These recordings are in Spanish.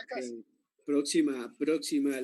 Caracas. próxima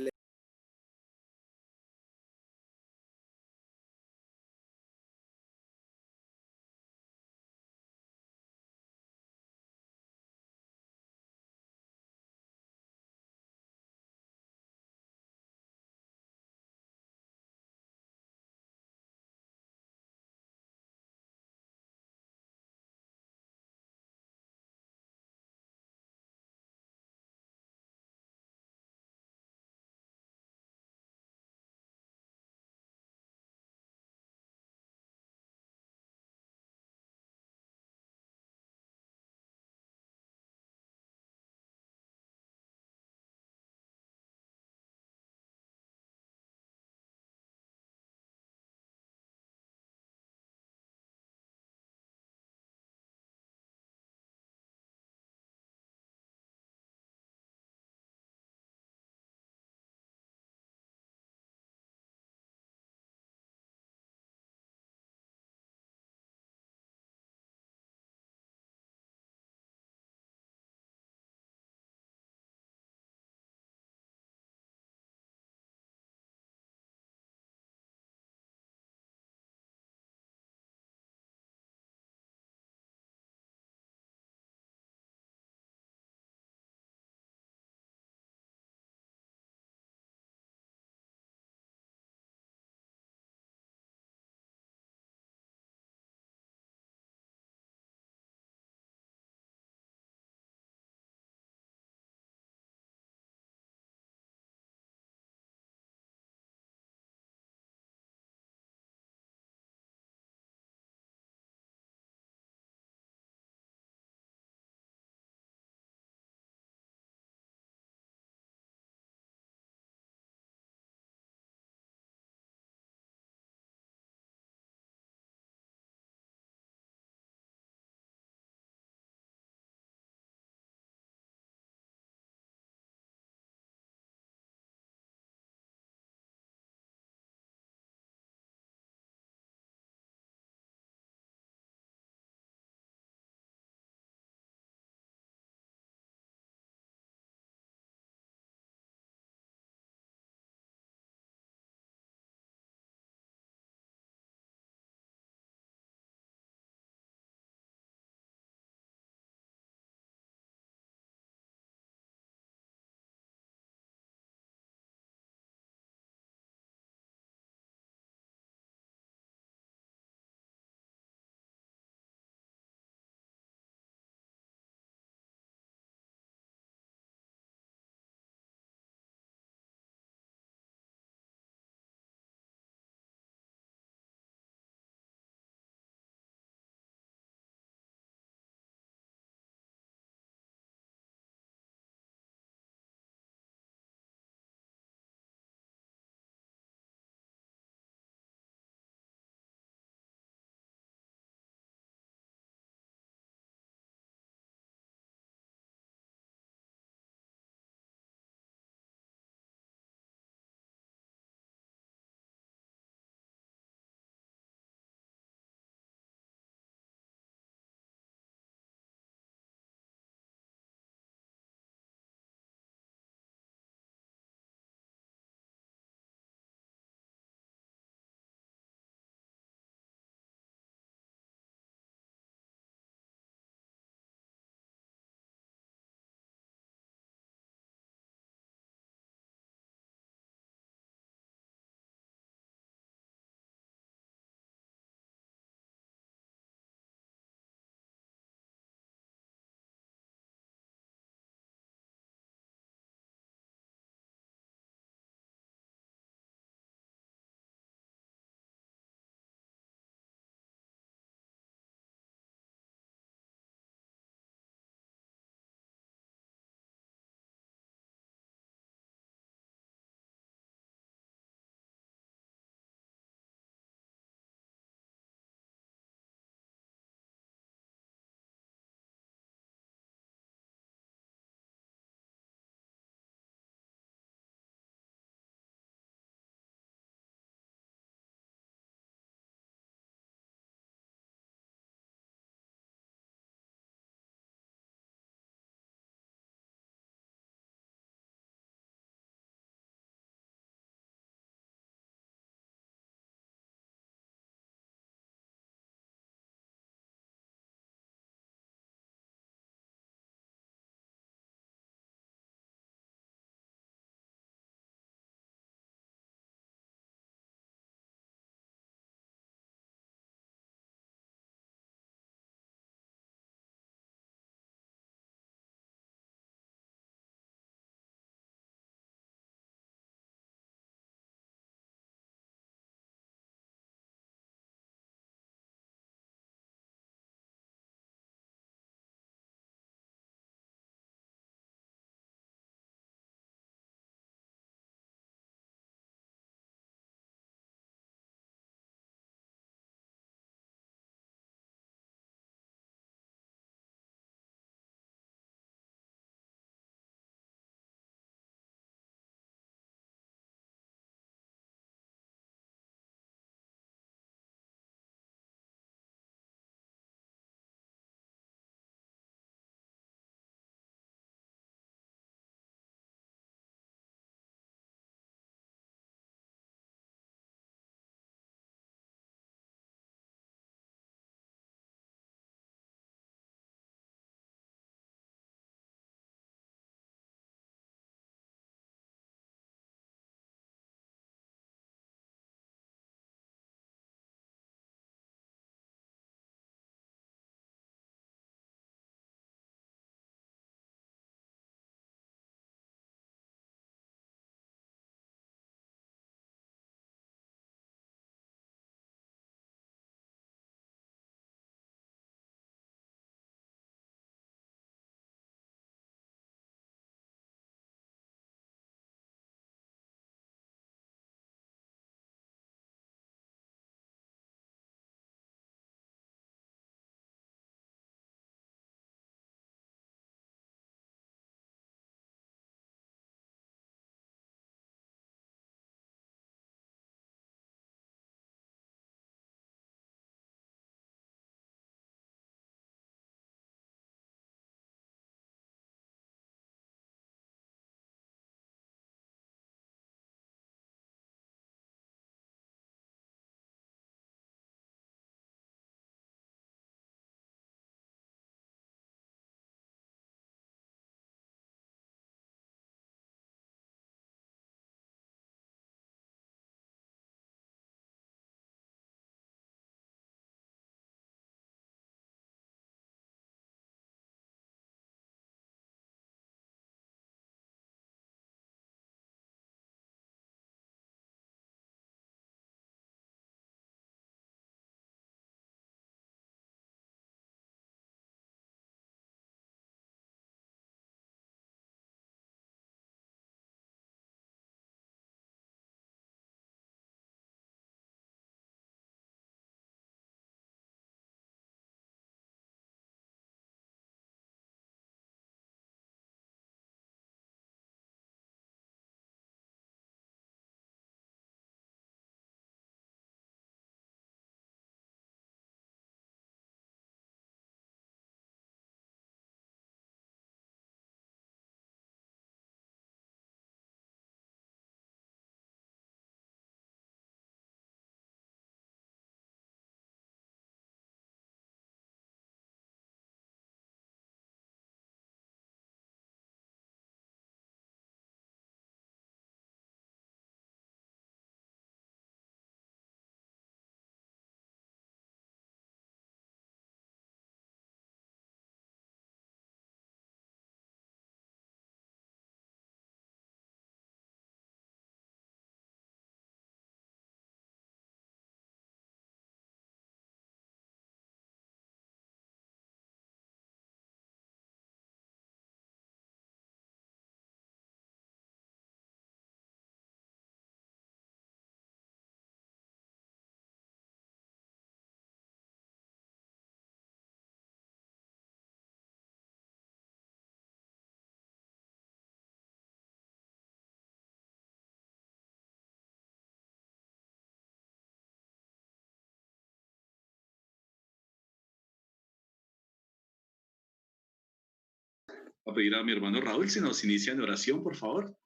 a pedir a mi hermano Raúl si nos inicia en oración, por favor,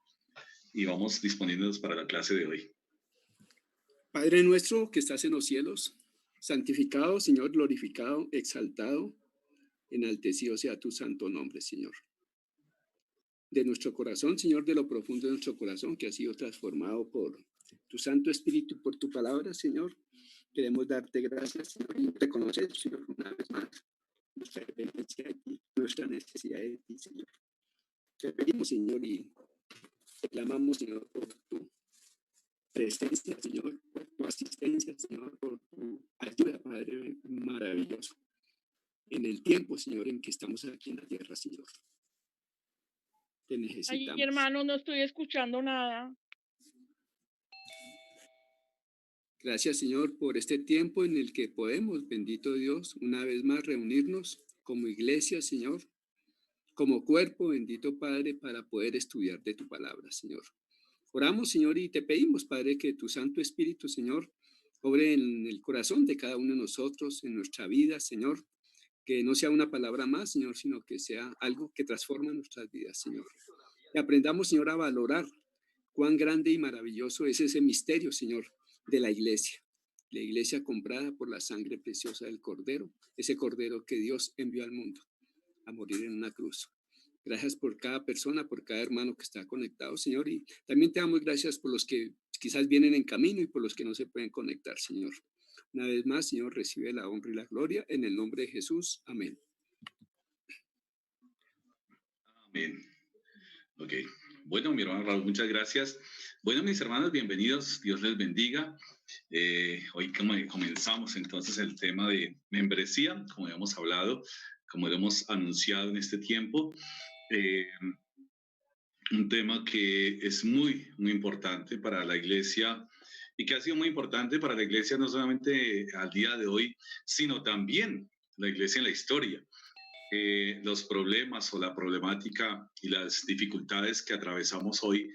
y vamos disponiéndonos para la clase de hoy. Padre nuestro que estás en los cielos, santificado, Señor, glorificado, exaltado, enaltecido sea tu santo nombre, Señor. De nuestro corazón, Señor, de lo profundo de nuestro corazón, que ha sido transformado por tu Santo Espíritu, por tu palabra, Señor, queremos darte gracias, Señor, y reconocer, Señor, una vez más, nuestra dependencia de ti, nuestra necesidad de ti, Señor. Te pedimos, Señor, y te clamamos, Señor, por tu presencia, Señor, por tu asistencia, Señor, por tu ayuda, Padre maravilloso, en el tiempo, Señor, en que estamos aquí en la tierra, Señor. Te necesitamos. Ay, hermano, no estoy escuchando nada. Gracias, Señor, por este tiempo en el que podemos, bendito Dios, una vez más reunirnos como iglesia, Señor, como cuerpo, bendito Padre, para poder estudiar de tu palabra, Señor. Oramos, Señor, y te pedimos, Padre, que tu Santo Espíritu, Señor, obre en el corazón de cada uno de nosotros, en nuestra vida, Señor, que no sea una palabra más, Señor, sino que sea algo que transforma nuestras vidas, Señor. Y aprendamos, Señor, a valorar cuán grande y maravilloso es ese misterio, Señor, de la iglesia comprada por la sangre preciosa del Cordero, ese Cordero que Dios envió al mundo a morir en una cruz. Gracias por cada persona, por cada hermano que está conectado, Señor, y también te damos gracias por los que quizás vienen en camino y por los que no se pueden conectar, Señor. Una vez más, Señor, recibe la honra y la gloria en el nombre de Jesús. Amén. Amén. Ok. Bueno, mi hermano Raúl, muchas gracias. Bueno, mis hermanos, bienvenidos. Dios les bendiga. Hoy comenzamos entonces el tema de membresía, como hemos hablado, como lo hemos anunciado en este tiempo. Un tema que es muy, muy importante para la iglesia y que ha sido muy importante para la iglesia no solamente al día de hoy, sino también la iglesia en la historia. Los problemas o la problemática y las dificultades que atravesamos hoy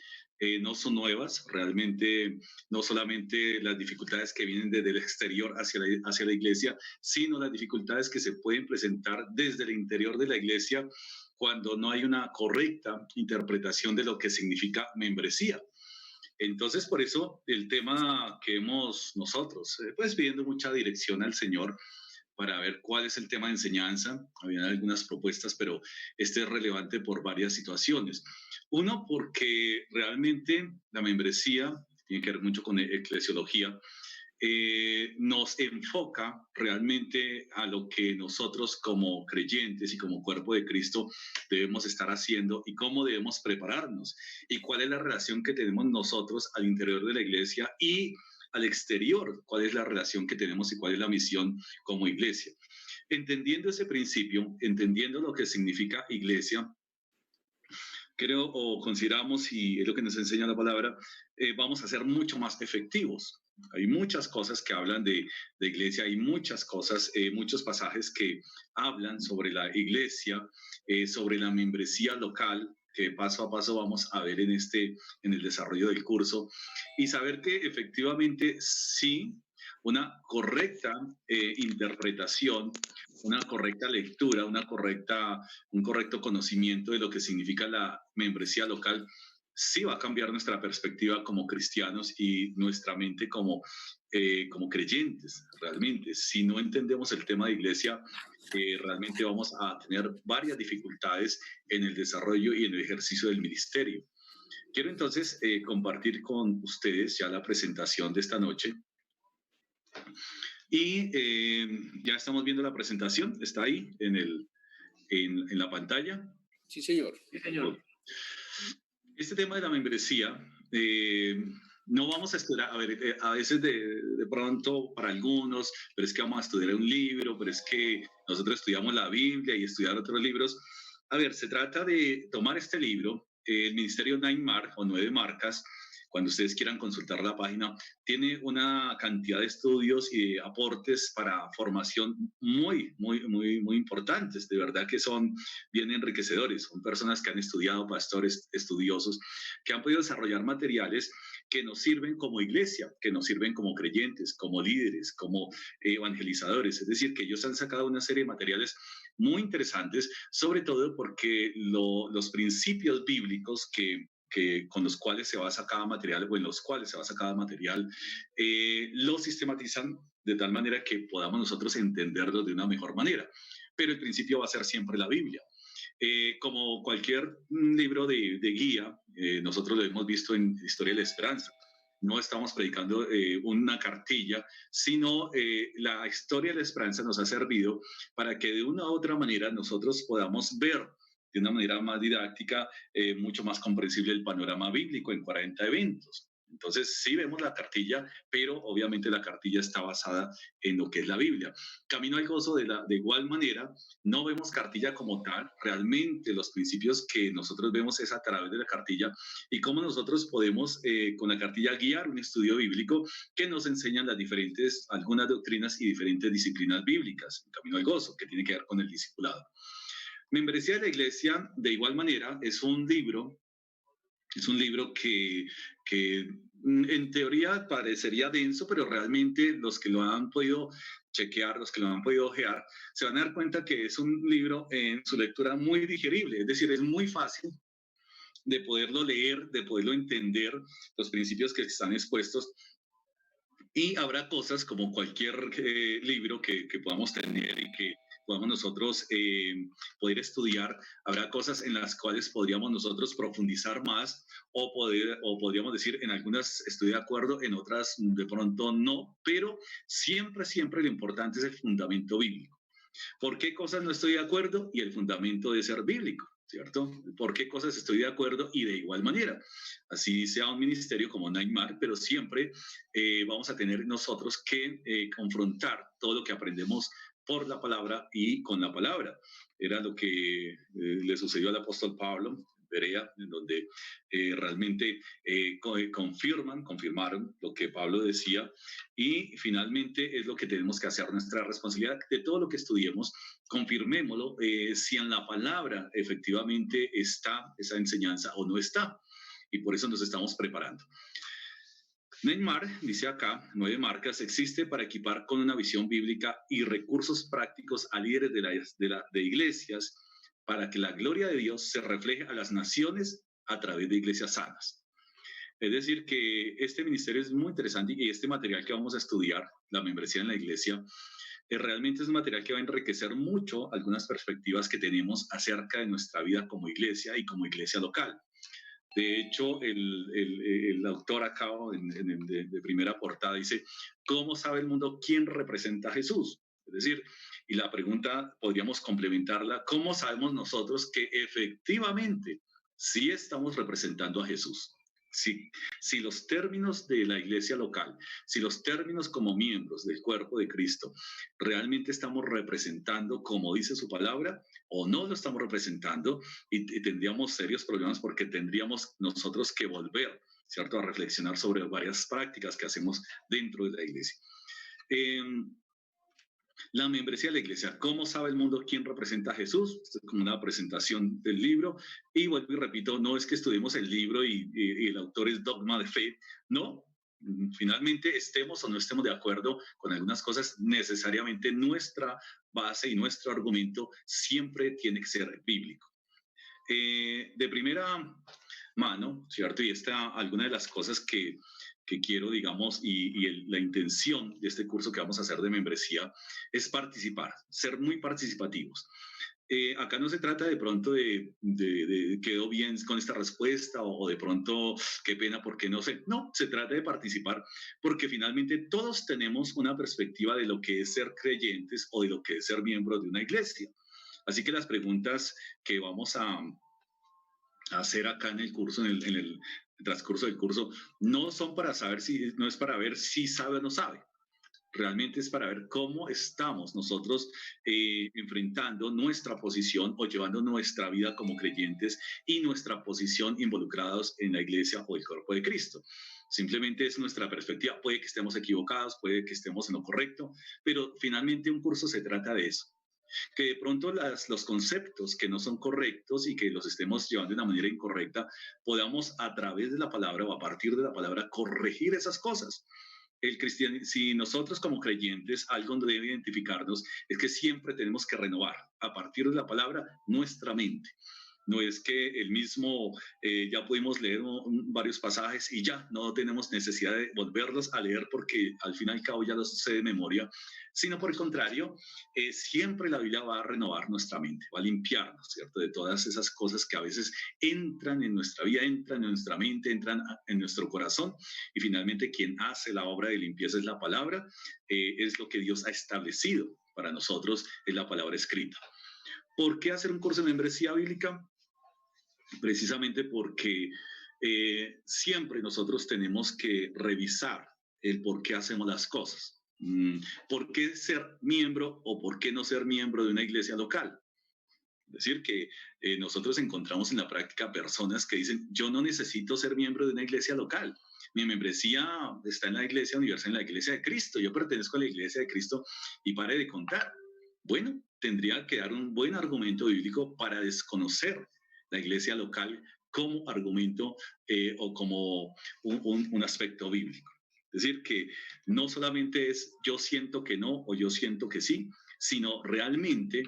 no son nuevas, realmente no solamente las dificultades que vienen desde el exterior hacia la iglesia, sino las dificultades que se pueden presentar desde el interior de la iglesia cuando no hay una correcta interpretación de lo que significa membresía. Entonces, por eso el tema que hemos nosotros, pues pidiendo mucha dirección al Señor, para ver cuál es el tema de enseñanza. Habían algunas propuestas, pero este es relevante por varias situaciones. Uno, porque realmente la membresía tiene que ver mucho con eclesiología, nos enfoca realmente a lo que nosotros como creyentes y como cuerpo de Cristo debemos estar haciendo y cómo debemos prepararnos y cuál es la relación que tenemos nosotros al interior de la iglesia y al exterior, cuál es la relación que tenemos y cuál es la misión como iglesia. Entendiendo ese principio, entendiendo lo que significa iglesia, creo o consideramos, y es lo que nos enseña la palabra, vamos a ser mucho más efectivos. Hay muchas cosas que hablan de iglesia, hay muchas cosas, muchos pasajes que hablan sobre la iglesia, sobre la membresía local, que paso a paso vamos a ver en el desarrollo del curso, y saber que efectivamente sí, una correcta interpretación, una correcta lectura, un correcto conocimiento de lo que significa la membresía local, sí va a cambiar nuestra perspectiva como cristianos y nuestra mente como creyentes, realmente. Si no entendemos el tema de iglesia, realmente vamos a tener varias dificultades en el desarrollo y en el ejercicio del ministerio. Quiero entonces compartir con ustedes ya la presentación de esta noche. Y ya estamos viendo la presentación, está ahí en la pantalla. Sí, señor. Sí, señor. Este tema de la membresía, no vamos a estudiar, a ver, a veces de pronto para algunos, pero es que vamos a estudiar un libro, pero es que nosotros estudiamos la Biblia y estudiar otros libros. A ver, se trata de tomar este libro, el Ministerio Nine Mark o 9 marcas. Cuando ustedes quieran consultar la página, tiene una cantidad de estudios y de aportes para formación muy, muy, muy, muy importantes. De verdad que son bien enriquecedores. Son personas que han estudiado, pastores estudiosos, que han podido desarrollar materiales que nos sirven como iglesia, que nos sirven como creyentes, como líderes, como evangelizadores. Es decir, que ellos han sacado una serie de materiales muy interesantes, sobre todo porque los principios bíblicos con los cuales se basa cada material o en los cuales se basa cada material, lo sistematizan de tal manera que podamos nosotros entenderlos de una mejor manera. Pero el principio va a ser siempre la Biblia. Como cualquier libro de guía, nosotros lo hemos visto en Historia de la Esperanza. No estamos predicando una cartilla, sino la Historia de la Esperanza nos ha servido para que de una u otra manera nosotros podamos ver de una manera más didáctica, mucho más comprensible el panorama bíblico en 40 eventos. Entonces, sí vemos la cartilla, pero obviamente la cartilla está basada en lo que es la Biblia. Camino al gozo de igual manera, no vemos cartilla como tal, realmente los principios que nosotros vemos es a través de la cartilla y cómo nosotros podemos con la cartilla guiar un estudio bíblico que nos enseñan las diferentes, algunas doctrinas y diferentes disciplinas bíblicas. Camino al gozo, que tiene que ver con el discipulado. Membresía de la Iglesia, de igual manera, es un libro que en teoría parecería denso, pero realmente los que lo han podido chequear, los que lo han podido ojear, se van a dar cuenta que es un libro en su lectura muy digerible, es decir, es muy fácil de poderlo leer, de poderlo entender, los principios que están expuestos. Y habrá cosas como cualquier libro que podamos tener y que podamos nosotros poder estudiar, habrá cosas en las cuales podríamos nosotros profundizar más o podríamos decir en algunas estoy de acuerdo, en otras de pronto no, pero siempre, siempre lo importante es el fundamento bíblico. ¿Por qué cosas no estoy de acuerdo? Y el fundamento de ser bíblico, ¿cierto? ¿Por qué cosas estoy de acuerdo? Y de igual manera. Así sea un ministerio como Neymar, pero siempre vamos a tener nosotros que confrontar todo lo que aprendemos por la palabra y con la palabra. Era lo que le sucedió al apóstol Pablo, Berea, en donde realmente confirmaron lo que Pablo decía y finalmente es lo que tenemos que hacer, nuestra responsabilidad de todo lo que estudiemos, confirmémoslo si en la palabra efectivamente está esa enseñanza o no está y por eso nos estamos preparando. Neymar, dice acá, 9 marcas, existe para equipar con una visión bíblica y recursos prácticos a líderes de iglesias para que la gloria de Dios se refleje a las naciones a través de iglesias sanas. Es decir, que este ministerio es muy interesante y este material que vamos a estudiar, la membresía en la iglesia, realmente es un material que va a enriquecer mucho algunas perspectivas que tenemos acerca de nuestra vida como iglesia y como iglesia local. De hecho, el autor acá de primera portada dice, ¿cómo sabe el mundo quién representa a Jesús? Es decir, y la pregunta podríamos complementarla, ¿cómo sabemos nosotros que efectivamente sí estamos representando a Jesús? Si los términos de la iglesia local, si los términos como miembros del cuerpo de Cristo, realmente estamos representando como dice su palabra o no lo estamos representando y tendríamos serios problemas porque tendríamos nosotros que volver, ¿cierto?, a reflexionar sobre varias prácticas que hacemos dentro de la iglesia. La membresía de la iglesia. ¿Cómo sabe el mundo quién representa a Jesús? Esto es como una presentación del libro. Y vuelvo y repito, no es que estudiemos el libro y el autor es dogma de fe. No, finalmente estemos o no estemos de acuerdo con algunas cosas, necesariamente nuestra base y nuestro argumento siempre tiene que ser bíblico. De primera mano, ¿cierto? Y alguna de las cosas que quiero, digamos, la intención de este curso que vamos a hacer de membresía es participar, ser muy participativos. Acá no se trata de pronto de quedó bien con esta respuesta o de pronto qué pena porque no sé. No, se trata de participar porque finalmente todos tenemos una perspectiva de lo que es ser creyentes o de lo que es ser miembro de una iglesia. Así que las preguntas que vamos a hacer acá en el curso, en el transcurso del curso, no son para saber no es para ver si sabe o no sabe. Realmente es para ver cómo estamos nosotros enfrentando nuestra posición o llevando nuestra vida como creyentes y nuestra posición involucrados en la iglesia o el cuerpo de Cristo. Simplemente es nuestra perspectiva. Puede que estemos equivocados, puede que estemos en lo correcto, pero finalmente un curso se trata de eso. Que de pronto los conceptos que no son correctos y que los estemos llevando de una manera incorrecta, podamos a través de la palabra o a partir de la palabra corregir esas cosas. Si nosotros como creyentes algo debe identificarnos es que siempre tenemos que renovar a partir de la palabra nuestra mente. No es que el mismo, ya pudimos leer varios pasajes y ya no tenemos necesidad de volverlos a leer porque al fin y al cabo ya los sé de memoria, sino por el contrario, siempre la Biblia va a renovar nuestra mente, va a limpiarnos, ¿cierto? De todas esas cosas que a veces entran en nuestra vida, entran en nuestra mente, entran en nuestro corazón y finalmente quien hace la obra de limpieza es la palabra, es lo que Dios ha establecido para nosotros, es la palabra escrita. ¿Por qué hacer un curso de membresía bíblica? Precisamente porque siempre nosotros tenemos que revisar el por qué hacemos las cosas. ¿Por qué ser miembro o por qué no ser miembro de una iglesia local? Es decir, que nosotros encontramos en la práctica personas que dicen, yo no necesito ser miembro de una iglesia local. Mi membresía está en la iglesia universal, en la iglesia de Cristo. Yo pertenezco a la iglesia de Cristo y pare de contar. Bueno, tendría que dar un buen argumento bíblico para desconocer la iglesia local como argumento o como un aspecto bíblico. Es decir, que no solamente es yo siento que no o yo siento que sí, sino realmente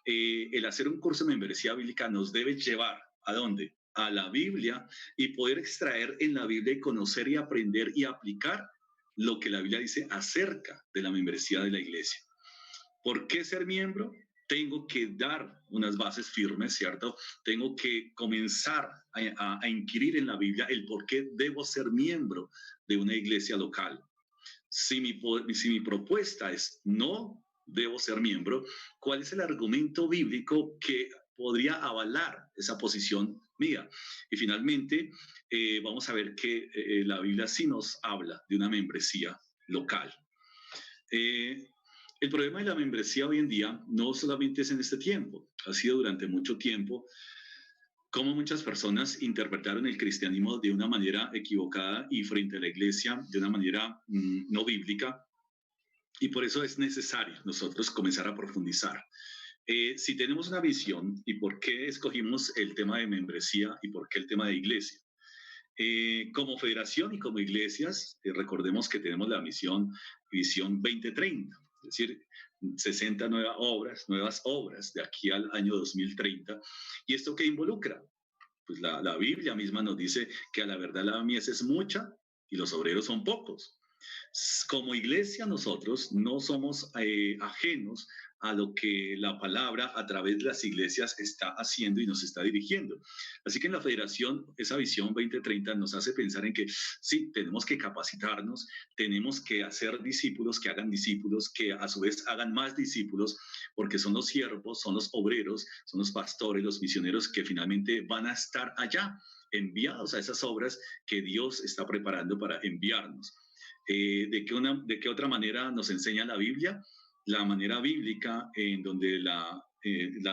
el hacer un curso de membresía bíblica nos debe llevar ¿a dónde? A la Biblia y poder extraer en la Biblia y conocer y aprender y aplicar lo que la Biblia dice acerca de la membresía de la iglesia. ¿Por qué ser miembro? Tengo que dar unas bases firmes, ¿cierto? Tengo que comenzar a inquirir en la Biblia el por qué debo ser miembro de una iglesia local. Si mi propuesta es no debo ser miembro, ¿cuál es el argumento bíblico que podría avalar esa posición mía? Y finalmente, vamos a ver que la Biblia sí nos habla de una membresía local. El problema de la membresía hoy en día no solamente es en este tiempo, ha sido durante mucho tiempo cómo muchas personas interpretaron el cristianismo de una manera equivocada y frente a la iglesia de una manera no bíblica. Y por eso es necesario nosotros comenzar a profundizar. Si tenemos una visión y por qué escogimos el tema de membresía y por qué el tema de iglesia. Como federación y como iglesias, recordemos que tenemos la visión 2030, es decir, 60 nuevas obras de aquí al año 2030. ¿Y esto qué involucra? Pues la Biblia misma nos dice que a la verdad la mies es mucha y los obreros son pocos. Como iglesia nosotros no somos ajenos a lo que la palabra a través de las iglesias está haciendo y nos está dirigiendo. Así que en la federación, esa visión 2030 nos hace pensar en que sí, tenemos que capacitarnos, tenemos que hacer discípulos que hagan discípulos, que a su vez hagan más discípulos, porque son los siervos, son los obreros, son los pastores, los misioneros que finalmente van a estar allá, enviados a esas obras que Dios está preparando para enviarnos. ¿De qué otra manera nos enseña la Biblia? La manera bíblica en donde la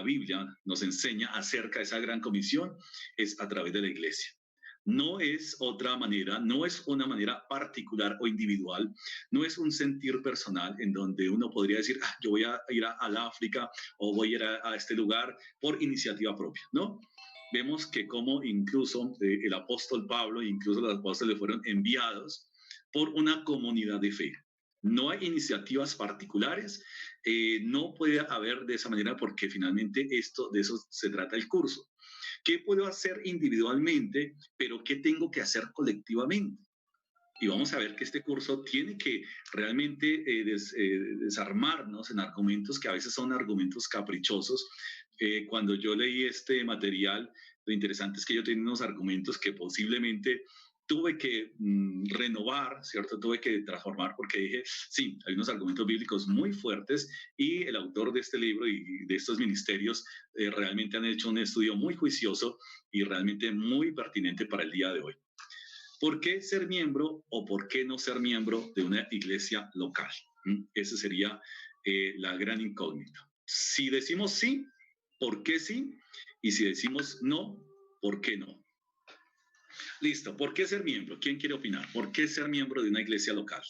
Biblia nos enseña acerca de esa gran comisión es a través de la iglesia. No es otra manera, no es una manera particular o individual, no es un sentir personal en donde uno podría decir, yo voy a ir al África o voy a ir a este lugar por iniciativa propia, ¿no? Vemos que como incluso el apóstol Pablo, incluso los apóstoles fueron enviados por una comunidad de fe. No hay iniciativas particulares, no puede haber de esa manera porque finalmente de eso se trata el curso. ¿Qué puedo hacer individualmente, pero qué tengo que hacer colectivamente? Y vamos a ver que este curso tiene que realmente desarmarnos en argumentos que a veces son argumentos caprichosos. Cuando yo leí este material, lo interesante es que yo tenía unos argumentos que posiblemente tuve que renovar, ¿cierto? Tuve que transformar porque dije, sí, hay unos argumentos bíblicos muy fuertes y el autor de este libro y de estos ministerios realmente han hecho un estudio muy juicioso y realmente muy pertinente para el día de hoy. ¿Por qué ser miembro o por qué no ser miembro de una iglesia local? Esa sería la gran incógnita. Si decimos sí, ¿por qué sí? Y si decimos no, ¿por qué no? Listo, ¿por qué ser miembro? ¿Quién quiere opinar? ¿Por qué ser miembro de una iglesia local?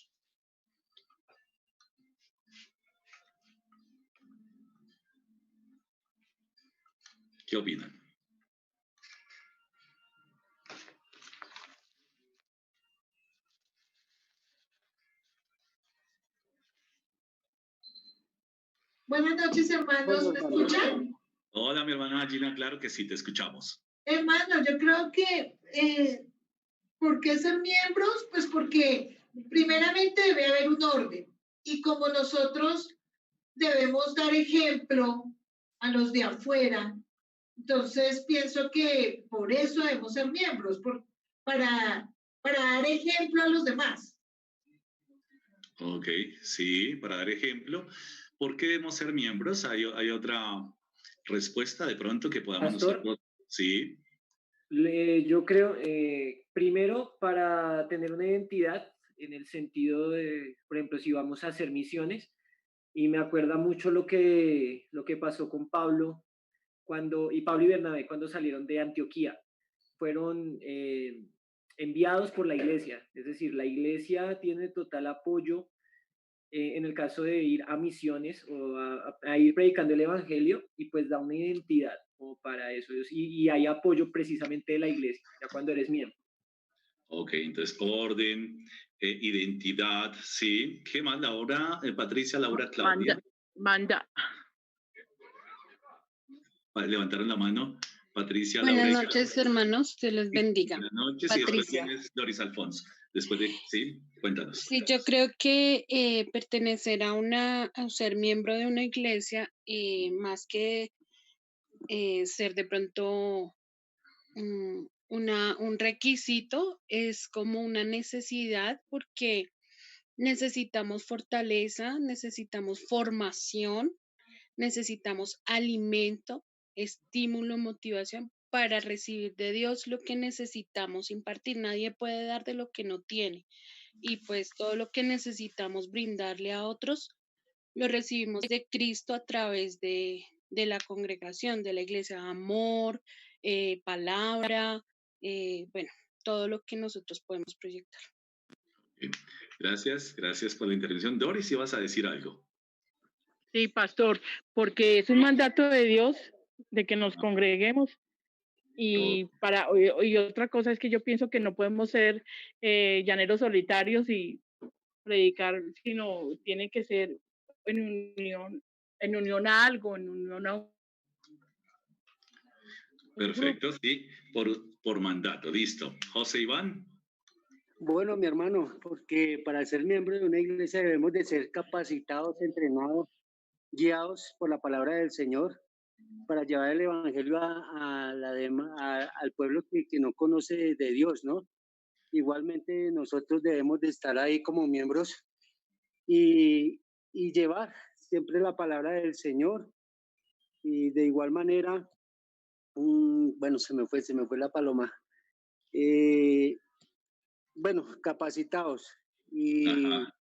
¿Qué opinan? Buenas noches, hermanos. ¿Me escuchan? Hola, mi hermana Gina, claro que sí, te escuchamos. Hermano, yo creo que, ¿por qué ser miembros? Pues porque primeramente debe haber un orden. Y como nosotros debemos dar ejemplo a los de afuera, entonces pienso que por eso debemos ser miembros, para, para dar ejemplo a los demás. Ok, sí, para dar ejemplo. ¿Por qué debemos ser miembros? ¿Hay otra respuesta de pronto que podamos Pastor, nosotros? Sí, yo creo, primero, para tener una identidad, en el sentido de, por ejemplo, si vamos a hacer misiones, y me acuerda mucho lo que pasó con Pablo, y Pablo y Bernabé cuando salieron de Antioquía. Fueron enviados por la iglesia, es decir, la iglesia tiene total apoyo en el caso de ir a misiones o a ir predicando el evangelio, y pues da una identidad como para eso, y hay apoyo precisamente de la iglesia, ya cuando eres miembro. ok, entonces orden, identidad, sí. ¿Qué más, Laura? Patricia, Laura, Claudia. Manda. Levantaron la mano. Patricia, Laura Buenas y noches, Claudia. hermanos. Dios les bendiga. Buenas noches y después Patricia. tienes Doris Alfonso. Después de, sí, cuéntanos. Sí, yo creo que pertenecer a ser miembro de una iglesia, más que ser de pronto un requisito, es como una necesidad porque necesitamos fortaleza, necesitamos formación, necesitamos alimento, estímulo, motivación para recibir de Dios lo que necesitamos impartir. Nadie puede dar de lo que no tiene. Y pues todo lo que necesitamos brindarle a otros, lo recibimos de Cristo a través de la congregación, de la iglesia. Amor, palabra, bueno, todo lo que nosotros podemos proyectar. Gracias, gracias por la intervención. Doris, ibas a decir algo. Sí, pastor, porque es un mandato de Dios de que nos congreguemos y otra cosa es que yo pienso que no podemos ser llaneros solitarios y predicar, sino tiene que ser en unión a algo, en unión a un Perfecto, sí, por mandato, listo. José Iván. Bueno, mi hermano, porque para ser miembro de una iglesia debemos de ser capacitados, entrenados, guiados por la palabra del Señor para llevar el evangelio al pueblo que no conoce de Dios, ¿no? Igualmente nosotros debemos de estar ahí como miembros y llevar siempre la palabra del Señor, y de igual manera, bueno, se me fue la paloma. Bueno, capacitados y, Ajá.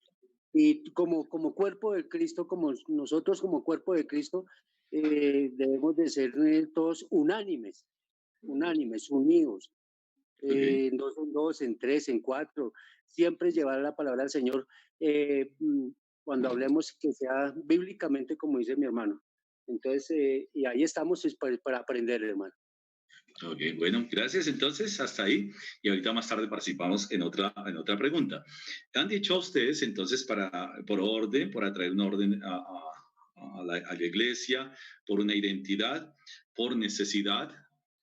y como cuerpo de Cristo, como nosotros como cuerpo de Cristo, debemos de ser todos unánimes, unidos, Okay. en dos, en tres, en cuatro, siempre llevar la palabra al Señor, eh, mm, cuando hablemos que sea bíblicamente, como dice mi hermano. Entonces, y ahí estamos para aprender, hermano. Ok, bueno, gracias. Entonces, hasta ahí. Y ahorita más tarde participamos en otra pregunta. Han dicho a ustedes, entonces, por orden, por atraer un orden a la iglesia, por una identidad, por necesidad,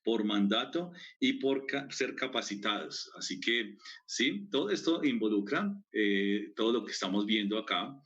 por mandato y por ser capacitados. Así que, sí, todo esto involucra todo lo que estamos viendo acá.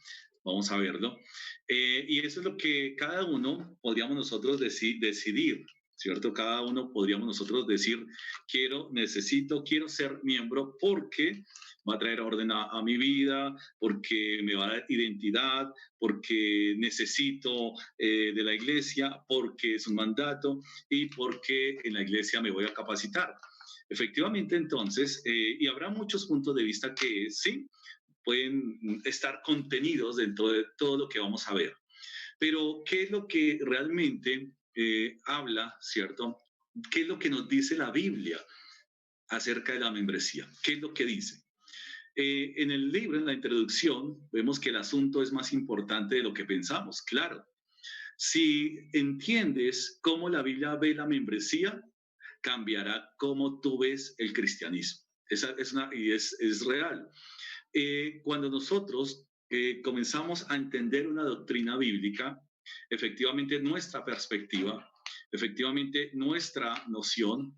Vamos a verlo. Y eso es lo que cada uno podríamos nosotros decidir, ¿cierto? Cada uno podríamos nosotros decir, quiero ser miembro porque va a traer orden a mi vida, porque me va a dar identidad, porque necesito de la iglesia, porque es un mandato y porque en la iglesia me voy a capacitar. Efectivamente, entonces, y habrá muchos puntos de vista que sí pueden estar contenidos dentro de todo lo que vamos a ver. Pero, ¿qué es lo que realmente habla, ¿cierto? ¿Qué es lo que nos dice la Biblia acerca de la membresía? ¿Qué es lo que dice? En el libro, en la introducción, vemos que el asunto es más importante de lo que pensamos, claro. Si entiendes cómo la Biblia ve la membresía, cambiará cómo tú ves el cristianismo. Es real. Cuando nosotros comenzamos a entender una doctrina bíblica, efectivamente nuestra perspectiva, efectivamente nuestra noción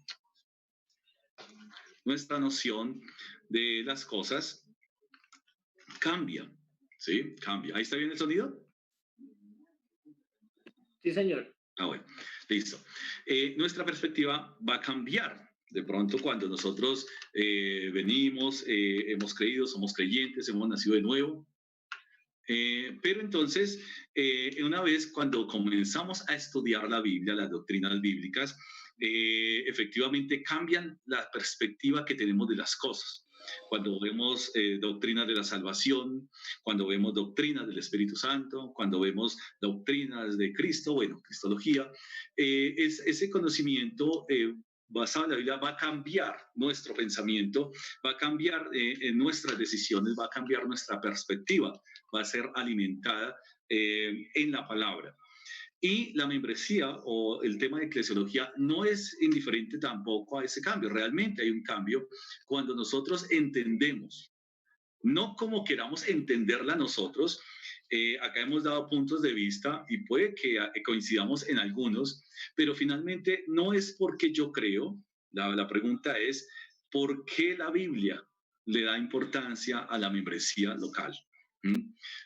de las cosas cambia, ¿sí? Cambia. ¿Ahí está bien el sonido? Sí, señor. Bueno, listo. Nuestra perspectiva va a cambiar. De pronto, cuando nosotros venimos, hemos creído, somos creyentes, hemos nacido de nuevo. Pero entonces, una vez cuando comenzamos a estudiar la Biblia, las doctrinas bíblicas, efectivamente cambian la perspectiva que tenemos de las cosas. Cuando vemos doctrinas de la salvación, cuando vemos doctrinas del Espíritu Santo, cuando vemos doctrinas de Cristo, bueno, cristología, ese conocimiento basado en la Biblia va a cambiar nuestro pensamiento, va a cambiar nuestras decisiones, va a cambiar nuestra perspectiva, va a ser alimentada en la palabra. Y la membresía o el tema de eclesiología no es indiferente tampoco a ese cambio. Realmente hay un cambio cuando nosotros entendemos, no como queramos entenderla nosotros. Acá hemos dado puntos de vista y puede que coincidamos en algunos, pero finalmente no es porque yo creo, la pregunta es, ¿por qué la Biblia le da importancia a la membresía local?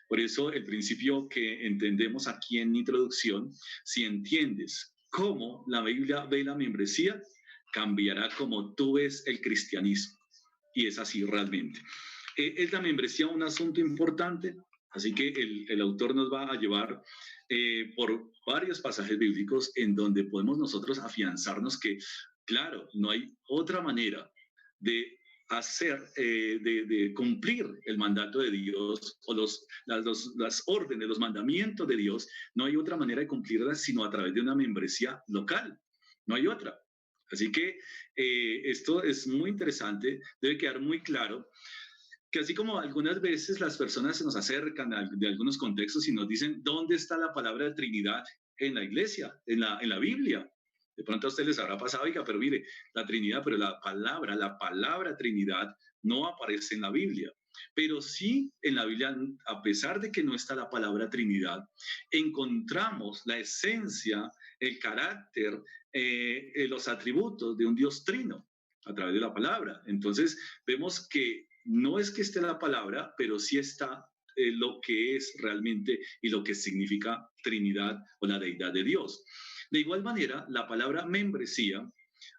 Por eso el principio que entendemos aquí en introducción, si entiendes cómo la Biblia ve la membresía, cambiará como tú ves el cristianismo. Y es así realmente. ¿Es la membresía un asunto importante? Así que el autor nos va a llevar por varios pasajes bíblicos en donde podemos nosotros afianzarnos que, claro, no hay otra manera de de cumplir el mandato de Dios o las órdenes, los mandamientos de Dios, no hay otra manera de cumplirlas sino a través de una membresía local, no hay otra. Así que esto es muy interesante, debe quedar muy claro que así como algunas veces las personas se nos acercan de algunos contextos y nos dicen, ¿dónde está la palabra Trinidad en la iglesia, en la Biblia? De pronto a ustedes les habrá pasado, oiga, pero mire, la Trinidad, pero la palabra Trinidad no aparece en la Biblia. Pero sí en la Biblia, a pesar de que no está la palabra Trinidad, encontramos la esencia, el carácter, los atributos de un Dios trino a través de la palabra. Entonces vemos que no es que esté la palabra, pero sí está lo que es realmente y lo que significa Trinidad o la deidad de Dios. De igual manera, la palabra membresía,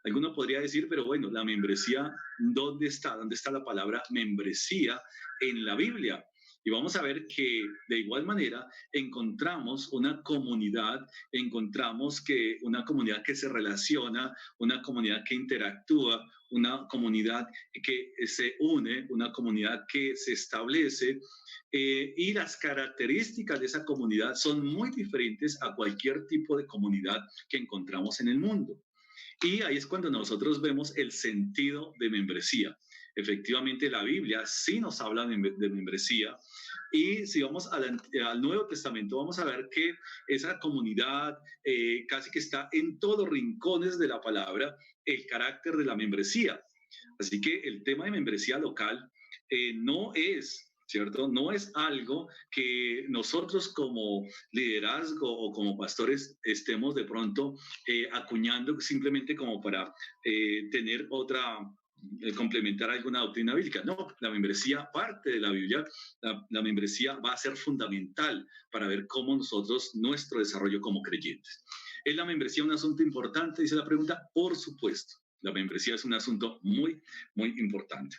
alguno podría decir, pero bueno, la membresía, ¿dónde está? ¿Dónde está la palabra membresía en la Biblia? Y vamos a ver que de igual manera encontramos una comunidad, encontramos que una comunidad que se relaciona, una comunidad que interactúa, una comunidad que se une, una comunidad que se establece, y las características de esa comunidad son muy diferentes a cualquier tipo de comunidad que encontramos en el mundo. Y ahí es cuando nosotros vemos el sentido de membresía. Efectivamente, la Biblia sí nos habla de membresía. Y si vamos al Nuevo Testamento, vamos a ver que esa comunidad casi que está en todos rincones de la palabra, el carácter de la membresía. Así que el tema de membresía local no es, ¿cierto? No es algo que nosotros como liderazgo o como pastores estemos de pronto acuñando simplemente como para tener otra, complementar alguna doctrina bíblica. No, la membresía parte de la Biblia, la membresía va a ser fundamental para ver cómo nosotros, nuestro desarrollo como creyentes. ¿Es la membresía un asunto importante? Dice la pregunta. Por supuesto, la membresía es un asunto muy, muy importante.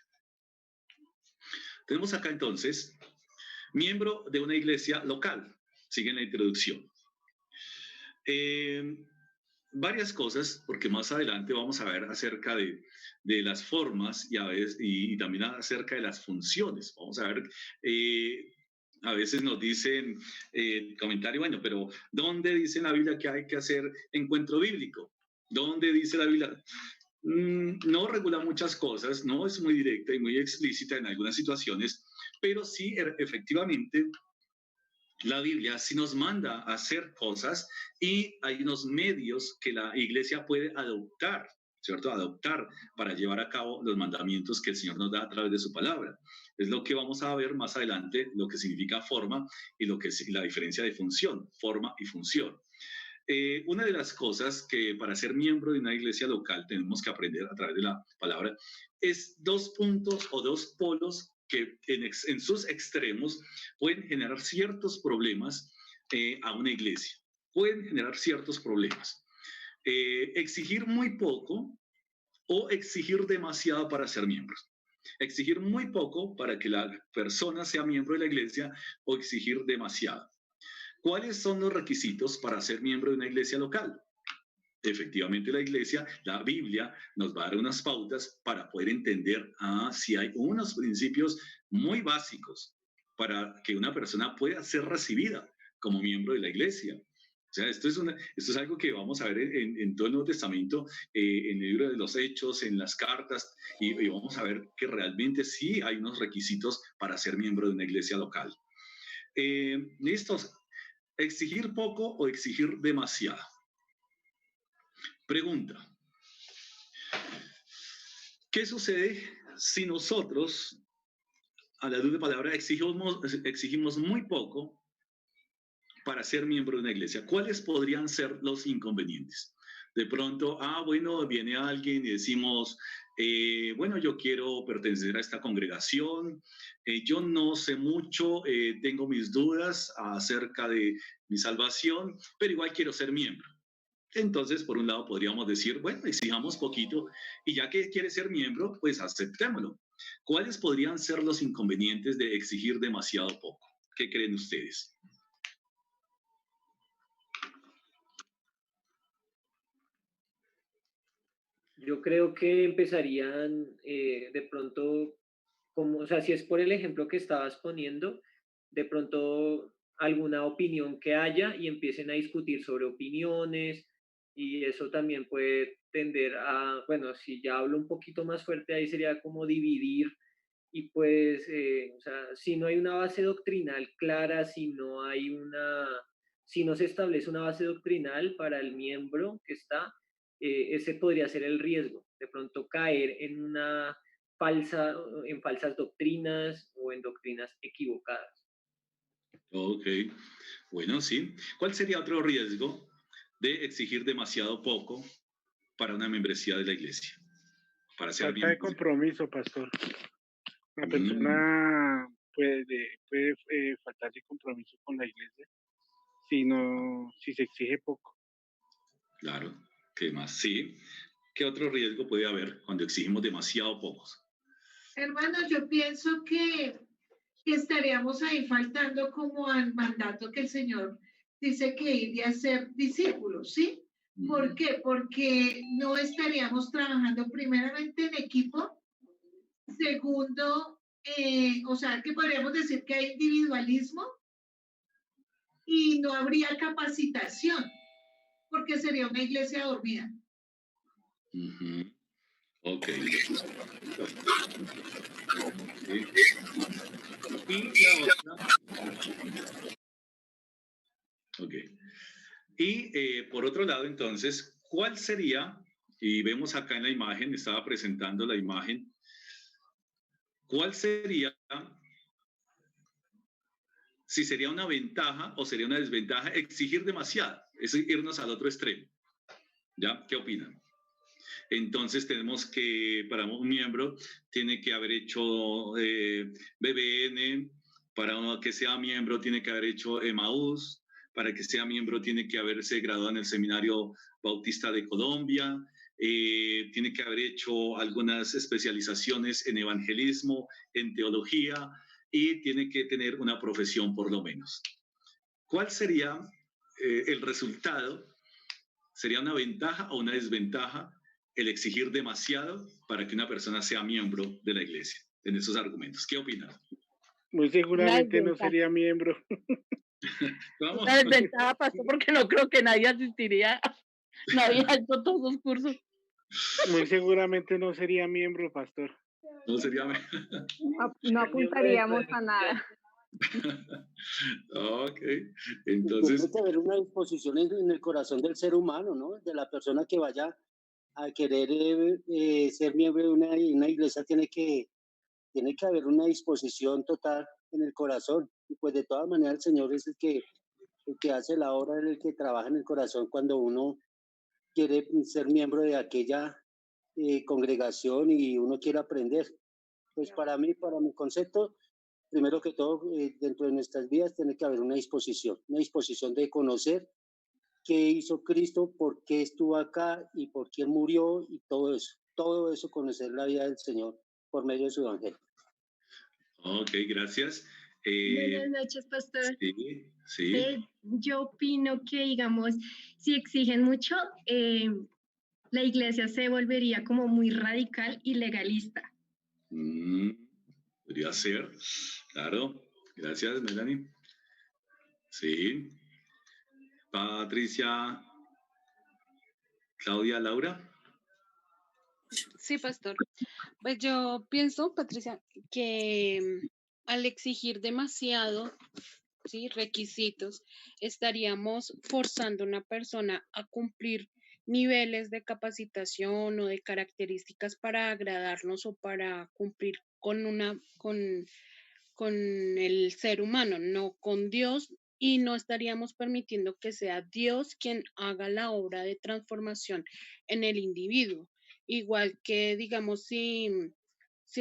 Tenemos acá entonces, miembro de una iglesia local. Sigue en la introducción. Varias cosas, porque más adelante vamos a ver acerca de las formas y también acerca de las funciones. Vamos a ver, a veces nos dicen comentario, bueno, pero ¿dónde dice la Biblia que hay que hacer encuentro bíblico? ¿Dónde dice la Biblia? No regula muchas cosas, no es muy directa y muy explícita en algunas situaciones, pero sí efectivamente La Biblia sí nos manda a hacer cosas y hay unos medios que la iglesia puede adoptar, ¿cierto? Adoptar para llevar a cabo los mandamientos que el Señor nos da a través de su palabra. Es lo que vamos a ver más adelante, lo que significa forma y lo que es la diferencia de función, forma y función. Una de las cosas que para ser miembro de una iglesia local tenemos que aprender a través de la palabra es dos puntos o dos polos que en sus extremos pueden generar ciertos problemas a una iglesia. Pueden generar ciertos problemas. Exigir muy poco o exigir demasiado para ser miembros. Exigir muy poco para que la persona sea miembro de la iglesia o exigir demasiado. ¿Cuáles son los requisitos para ser miembro de una iglesia local? Efectivamente, la iglesia, la Biblia, nos va a dar unas pautas para poder entender si hay unos principios muy básicos para que una persona pueda ser recibida como miembro de la iglesia. O sea, esto es algo que vamos a ver en todo el Nuevo Testamento, en el libro de los Hechos, en las cartas, y vamos a ver que realmente sí hay unos requisitos para ser miembro de una iglesia local. ¿Listos? ¿Exigir poco o exigir demasiado? Pregunta. ¿Qué sucede si nosotros, a la luz de palabra, exigimos muy poco para ser miembro de una iglesia? ¿Cuáles podrían ser los inconvenientes? De pronto, bueno, viene alguien y decimos, bueno, yo quiero pertenecer a esta congregación, yo no sé mucho, tengo mis dudas acerca de mi salvación, pero igual quiero ser miembro. Entonces, por un lado, podríamos decir, bueno, exijamos poquito y ya que quiere ser miembro, pues aceptémoslo. ¿Cuáles podrían ser los inconvenientes de exigir demasiado poco? ¿Qué creen ustedes? Yo creo que empezarían de pronto, como, o sea, si es por el ejemplo que estabas poniendo, de pronto alguna opinión que haya y empiecen a discutir sobre opiniones y eso también puede tender a, bueno, si ya hablo un poquito más fuerte ahí sería como dividir y pues, o sea, si no hay una base doctrinal clara, si no se establece una base doctrinal para el miembro que está, ese podría ser el riesgo, de pronto caer en falsas doctrinas o en doctrinas equivocadas. Ok, bueno, sí. ¿Cuál sería otro riesgo de exigir demasiado poco para una membresía de la iglesia? Para ser Falta de compromiso, pastor. La persona puede faltar de compromiso con la iglesia si se exige poco. Claro, ¿qué más? Sí. ¿Qué otro riesgo puede haber cuando exigimos demasiado pocos? Hermanos, yo pienso que estaríamos ahí faltando como al mandato que el Señor dice que iría a ser discípulos, ¿sí? ¿Por qué? Porque no estaríamos trabajando primeramente en equipo, segundo, o sea, que podríamos decir que hay individualismo y no habría capacitación, porque sería una iglesia dormida. Ok. Y la otra. Ok. Y por otro lado, entonces, ¿cuál sería? Y vemos acá en la imagen, estaba presentando la imagen. ¿Cuál sería, si sería una ventaja o sería una desventaja, exigir demasiado? Es irnos al otro extremo. ¿Ya? ¿Qué opinan? Entonces tenemos que, para un miembro, tiene que haber hecho BBN, para que sea miembro tiene que haber hecho Emaús, para que sea miembro tiene que haberse graduado en el Seminario Bautista de Colombia, tiene que haber hecho algunas especializaciones en evangelismo, en teología, y tiene que tener una profesión por lo menos. ¿Cuál sería el resultado? ¿Sería una ventaja o una desventaja el exigir demasiado para que una persona sea miembro de la iglesia? En esos argumentos, ¿qué opinan? Muy seguramente no sería miembro. ¿Vamos? Una desventaja, pastor, porque no creo que nadie asistiría, nadie ha hecho todos los cursos. Muy seguramente no sería miembro, pastor. No sería no apuntaríamos a nada. Ok, Entonces, entonces, tiene que haber una disposición en el corazón del ser humano, ¿no? De la persona que vaya a querer ser miembro de una iglesia, tiene que haber una disposición total en el corazón. Y pues de todas maneras el Señor es el que hace la obra, el que trabaja en el corazón cuando uno quiere ser miembro de aquella congregación y uno quiere aprender. Pues para mí, para mi concepto, primero que todo, dentro de nuestras vidas tiene que haber una disposición de conocer qué hizo Cristo, por qué estuvo acá y por quién murió y todo eso, conocer la vida del Señor por medio de su evangelio. ok, gracias. Buenas noches, pastor. Sí, sí. Yo opino que, digamos, si exigen mucho, la iglesia se volvería como muy radical y legalista. Podría ser, claro. Gracias, Melanie. Sí. Patricia, Claudia, Laura. Sí, pastor. Pues yo pienso, Patricia, que al exigir demasiado, ¿sí? Requisitos, estaríamos forzando a una persona a cumplir niveles de capacitación o de características para agradarnos o para cumplir con el ser humano, no con Dios, y no estaríamos permitiendo que sea Dios quien haga la obra de transformación en el individuo. Igual que, digamos, si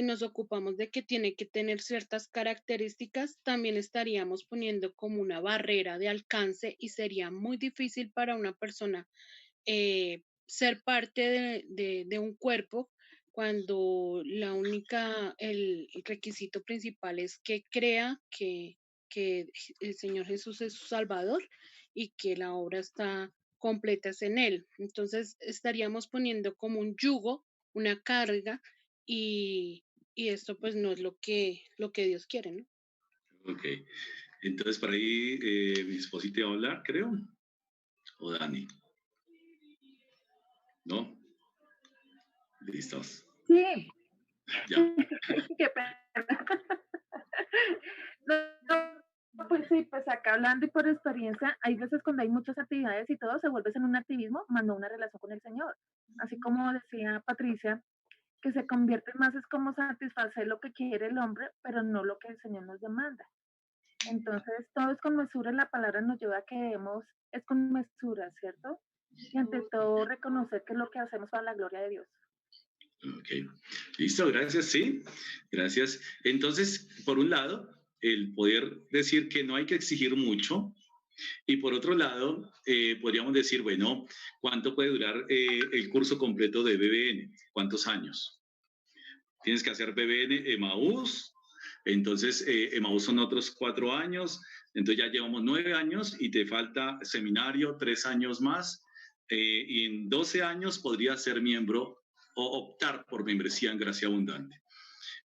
nos ocupamos de que tiene que tener ciertas características, también estaríamos poniendo como una barrera de alcance y sería muy difícil para una persona ser parte de un cuerpo cuando el requisito principal es que crea que el Señor Jesús es su Salvador y que la obra está completa es en Él. Entonces estaríamos poniendo como un yugo, una carga, y esto pues no es lo que Dios quiere, ¿no? Ok. Entonces, por ahí mi esposita va a hablar, creo. O Dani. ¿No? Listos. Sí. Ya. Qué pena. No, pues sí, pues acá hablando y por experiencia, hay veces cuando hay muchas actividades y todo se vuelve en un activismo, más no una relación con el Señor. Así como decía Patricia, que se convierte más es como satisfacer lo que quiere el hombre, pero no lo que el Señor nos demanda. Entonces, todo es con mesura, la palabra nos lleva a que debemos, es con mesura, ¿cierto? Y ante todo reconocer que es lo que hacemos para la gloria de Dios. Ok. Listo, gracias, sí. Gracias. Entonces, por un lado, el poder decir que no hay que exigir mucho. Y por otro lado, podríamos decir, bueno, ¿cuánto puede durar el curso completo de BBN? ¿Cuántos años? Tienes que hacer BBN Emaús, entonces Emaús son otros 4 años, entonces ya llevamos 9 años y te falta seminario 3 años más, y en 12 años podrías ser miembro o optar por membresía en Gracia Abundante.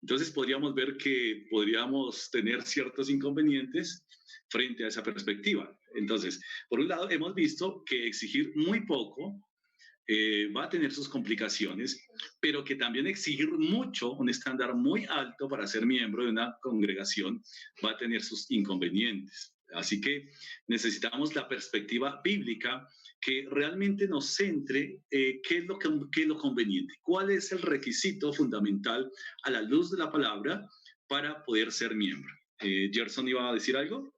Entonces podríamos ver que podríamos tener ciertos inconvenientes frente a esa perspectiva. Entonces, por un lado, hemos visto que exigir muy poco va a tener sus complicaciones, pero que también exigir mucho, un estándar muy alto para ser miembro de una congregación, va a tener sus inconvenientes. Así que necesitamos la perspectiva bíblica que realmente nos centre qué es lo conveniente, cuál es el requisito fundamental a la luz de la palabra para poder ser miembro. ¿Gerson iba a decir algo?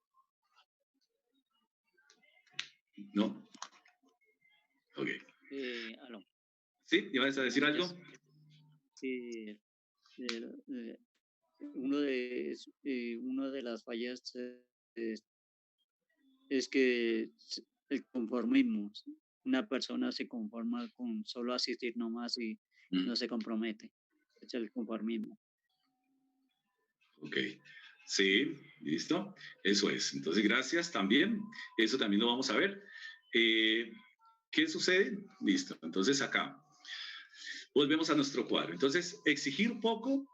¿No? Ok. Aló. ¿Sí? ¿Ibas a decir algo? Sí, uno de las fallas es que el conformismo. Una persona se conforma con solo asistir nomás y no se compromete. Es el conformismo. Ok. Sí, listo. Eso es. Entonces, gracias también. Eso también lo vamos a ver. ¿Qué sucede? Listo. Entonces, acá. Volvemos a nuestro cuadro. Entonces, exigir poco,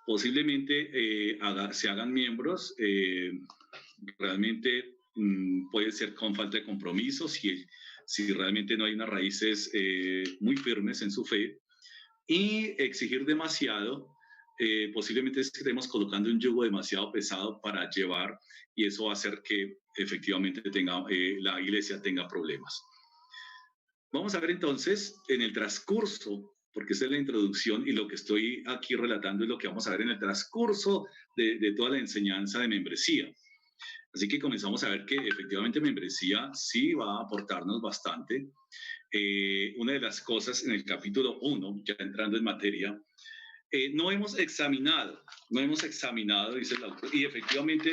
posiblemente se hagan miembros. Realmente puede ser con falta de compromiso, si realmente no hay unas raíces muy firmes en su fe. Y exigir demasiado posiblemente estemos colocando un yugo demasiado pesado para llevar, y eso va a hacer que efectivamente la iglesia tenga problemas. Vamos a ver entonces en el transcurso, porque esa es la introducción y lo que estoy aquí relatando es lo que vamos a ver en el transcurso de toda la enseñanza de membresía. Así que comenzamos a ver que efectivamente membresía sí va a aportarnos bastante. Una de las cosas en el capítulo 1, ya entrando en materia, no hemos examinado, dice el autor, y efectivamente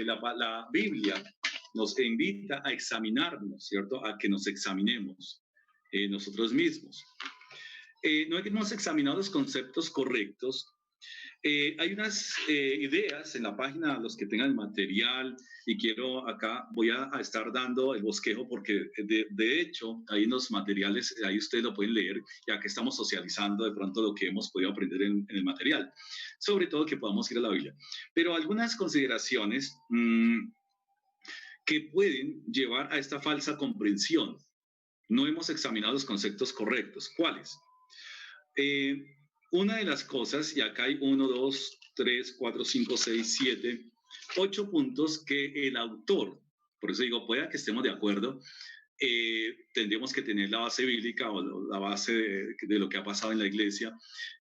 la Biblia nos invita a examinarnos, ¿cierto? A que nos examinemos nosotros mismos. No hemos examinado los conceptos correctos. Hay unas ideas en la página, los que tengan el material, y voy a estar dando el bosquejo porque de hecho hay unos materiales, ahí ustedes lo pueden leer, ya que estamos socializando de pronto lo que hemos podido aprender en el material, sobre todo que podamos ir a la Biblia. Pero algunas consideraciones que pueden llevar a esta falsa comprensión. No hemos examinado los conceptos correctos. ¿Cuáles? Una de las cosas, y acá hay 1, 2, 3, 4, 5, 6, 7, 8 puntos que el autor, por eso digo, pueda que estemos de acuerdo, tendríamos que tener la base bíblica o la base de lo que ha pasado en la iglesia,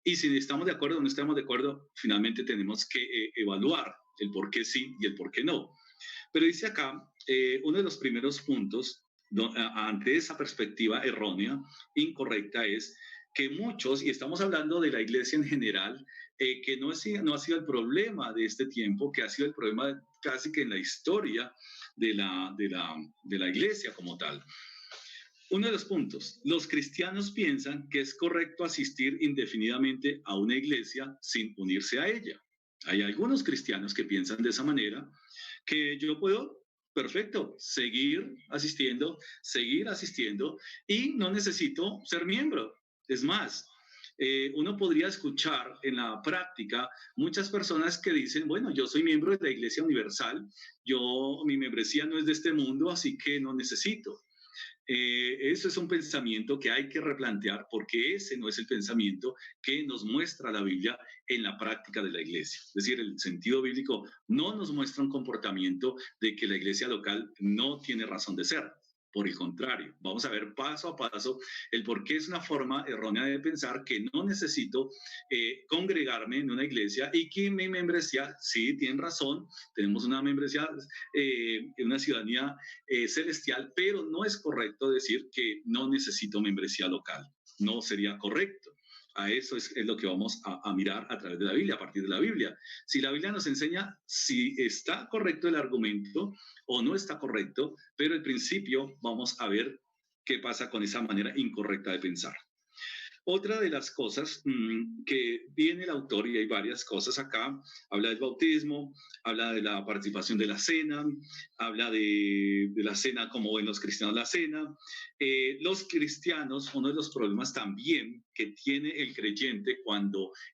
y si estamos de acuerdo o no estamos de acuerdo, finalmente tenemos que evaluar el por qué sí y el por qué no. Pero dice acá, uno de los primeros puntos ante esa perspectiva errónea, incorrecta, es que muchos, y estamos hablando de la iglesia en general, que no ha sido el problema de este tiempo, que ha sido el problema casi que en la historia de la iglesia como tal. Uno de los puntos, los cristianos piensan que es correcto asistir indefinidamente a una iglesia sin unirse a ella. Hay algunos cristianos que piensan de esa manera, que yo puedo, perfecto, seguir asistiendo y no necesito ser miembro. Es más, uno podría escuchar en la práctica muchas personas que dicen, bueno, yo soy miembro de la Iglesia Universal, mi membresía no es de este mundo, así que no necesito. Eso es un pensamiento que hay que replantear porque ese no es el pensamiento que nos muestra la Biblia en la práctica de la iglesia. Es decir, el sentido bíblico no nos muestra un comportamiento de que la iglesia local no tiene razón de ser. Por el contrario, vamos a ver paso a paso el por qué es una forma errónea de pensar que no necesito congregarme en una iglesia y que mi membresía, sí, tienen razón, tenemos una membresía, una ciudadanía celestial, pero no es correcto decir que no necesito membresía local. No sería correcto. A eso es lo que vamos a mirar a través de la Biblia, a partir de la Biblia. Si la Biblia nos enseña si está correcto el argumento o no está correcto, pero al principio vamos a ver qué pasa con esa manera incorrecta de pensar. Otra de las cosas que viene el autor, y hay varias cosas acá, habla del bautismo, habla de la participación de la cena, habla de la cena como ven los cristianos la cena. Los cristianos, uno de los problemas también que tiene el creyente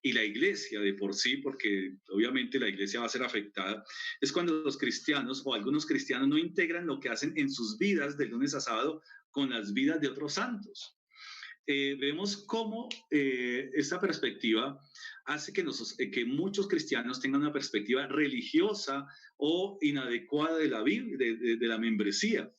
y la iglesia de por sí, porque obviamente la iglesia va a ser afectada, es cuando los cristianos o algunos cristianos no integran lo que hacen en sus vidas de lunes a sábado con las vidas de otros santos. Vemos cómo esta perspectiva hace que muchos cristianos tengan una perspectiva religiosa o inadecuada de la Biblia, de la membresía.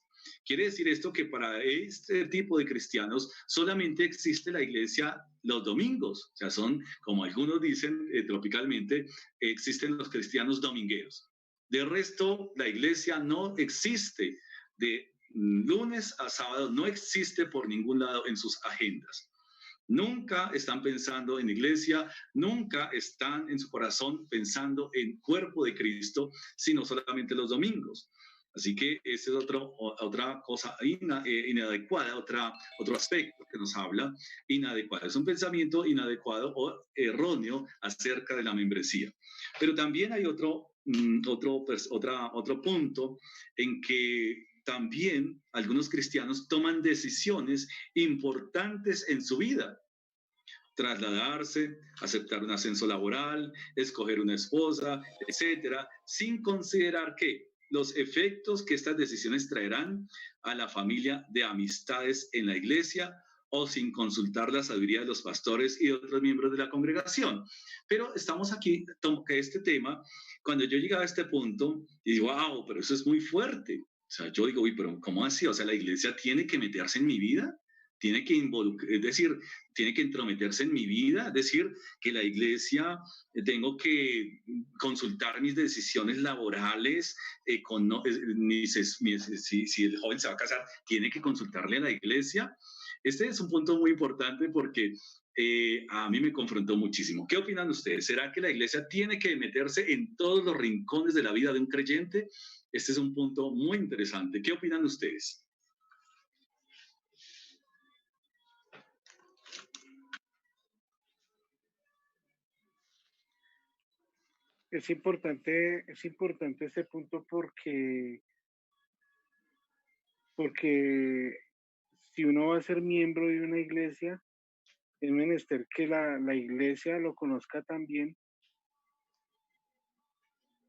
Quiere decir esto que para este tipo de cristianos solamente existe la iglesia los domingos. O sea, son, como algunos dicen tropicalmente, existen los cristianos domingueros. De resto, la iglesia no existe de lunes a sábado, no existe por ningún lado en sus agendas. Nunca están pensando en iglesia, nunca están en su corazón pensando en cuerpo de Cristo, sino solamente los domingos. Así que esa es otra cosa inadecuada, otro aspecto que nos habla inadecuado. Es un pensamiento inadecuado o erróneo acerca de la membresía. Pero también hay otro punto en que también algunos cristianos toman decisiones importantes en su vida. Trasladarse, aceptar un ascenso laboral, escoger una esposa, etcétera, sin considerar que los efectos que estas decisiones traerán a la familia de amistades en la iglesia o sin consultar la sabiduría de los pastores y de otros miembros de la congregación. Pero estamos aquí, que este tema, cuando yo llegaba a este punto, y digo, wow, pero eso es muy fuerte. O sea, yo digo, uy, pero ¿cómo así? O sea, la iglesia tiene que meterse en mi vida, tiene que involucrar, es decir, tiene que entrometerse en mi vida, es decir, que la iglesia tengo que consultar mis decisiones laborales, si el joven se va a casar, tiene que consultarle a la iglesia. Este es un punto muy importante porque a mí me confrontó muchísimo. ¿Qué opinan ustedes? ¿Será que la iglesia tiene que meterse en todos los rincones de la vida de un creyente? Este es un punto muy interesante. ¿Qué opinan ustedes? Es importante este punto porque si uno va a ser miembro de una iglesia, es menester que la iglesia lo conozca también,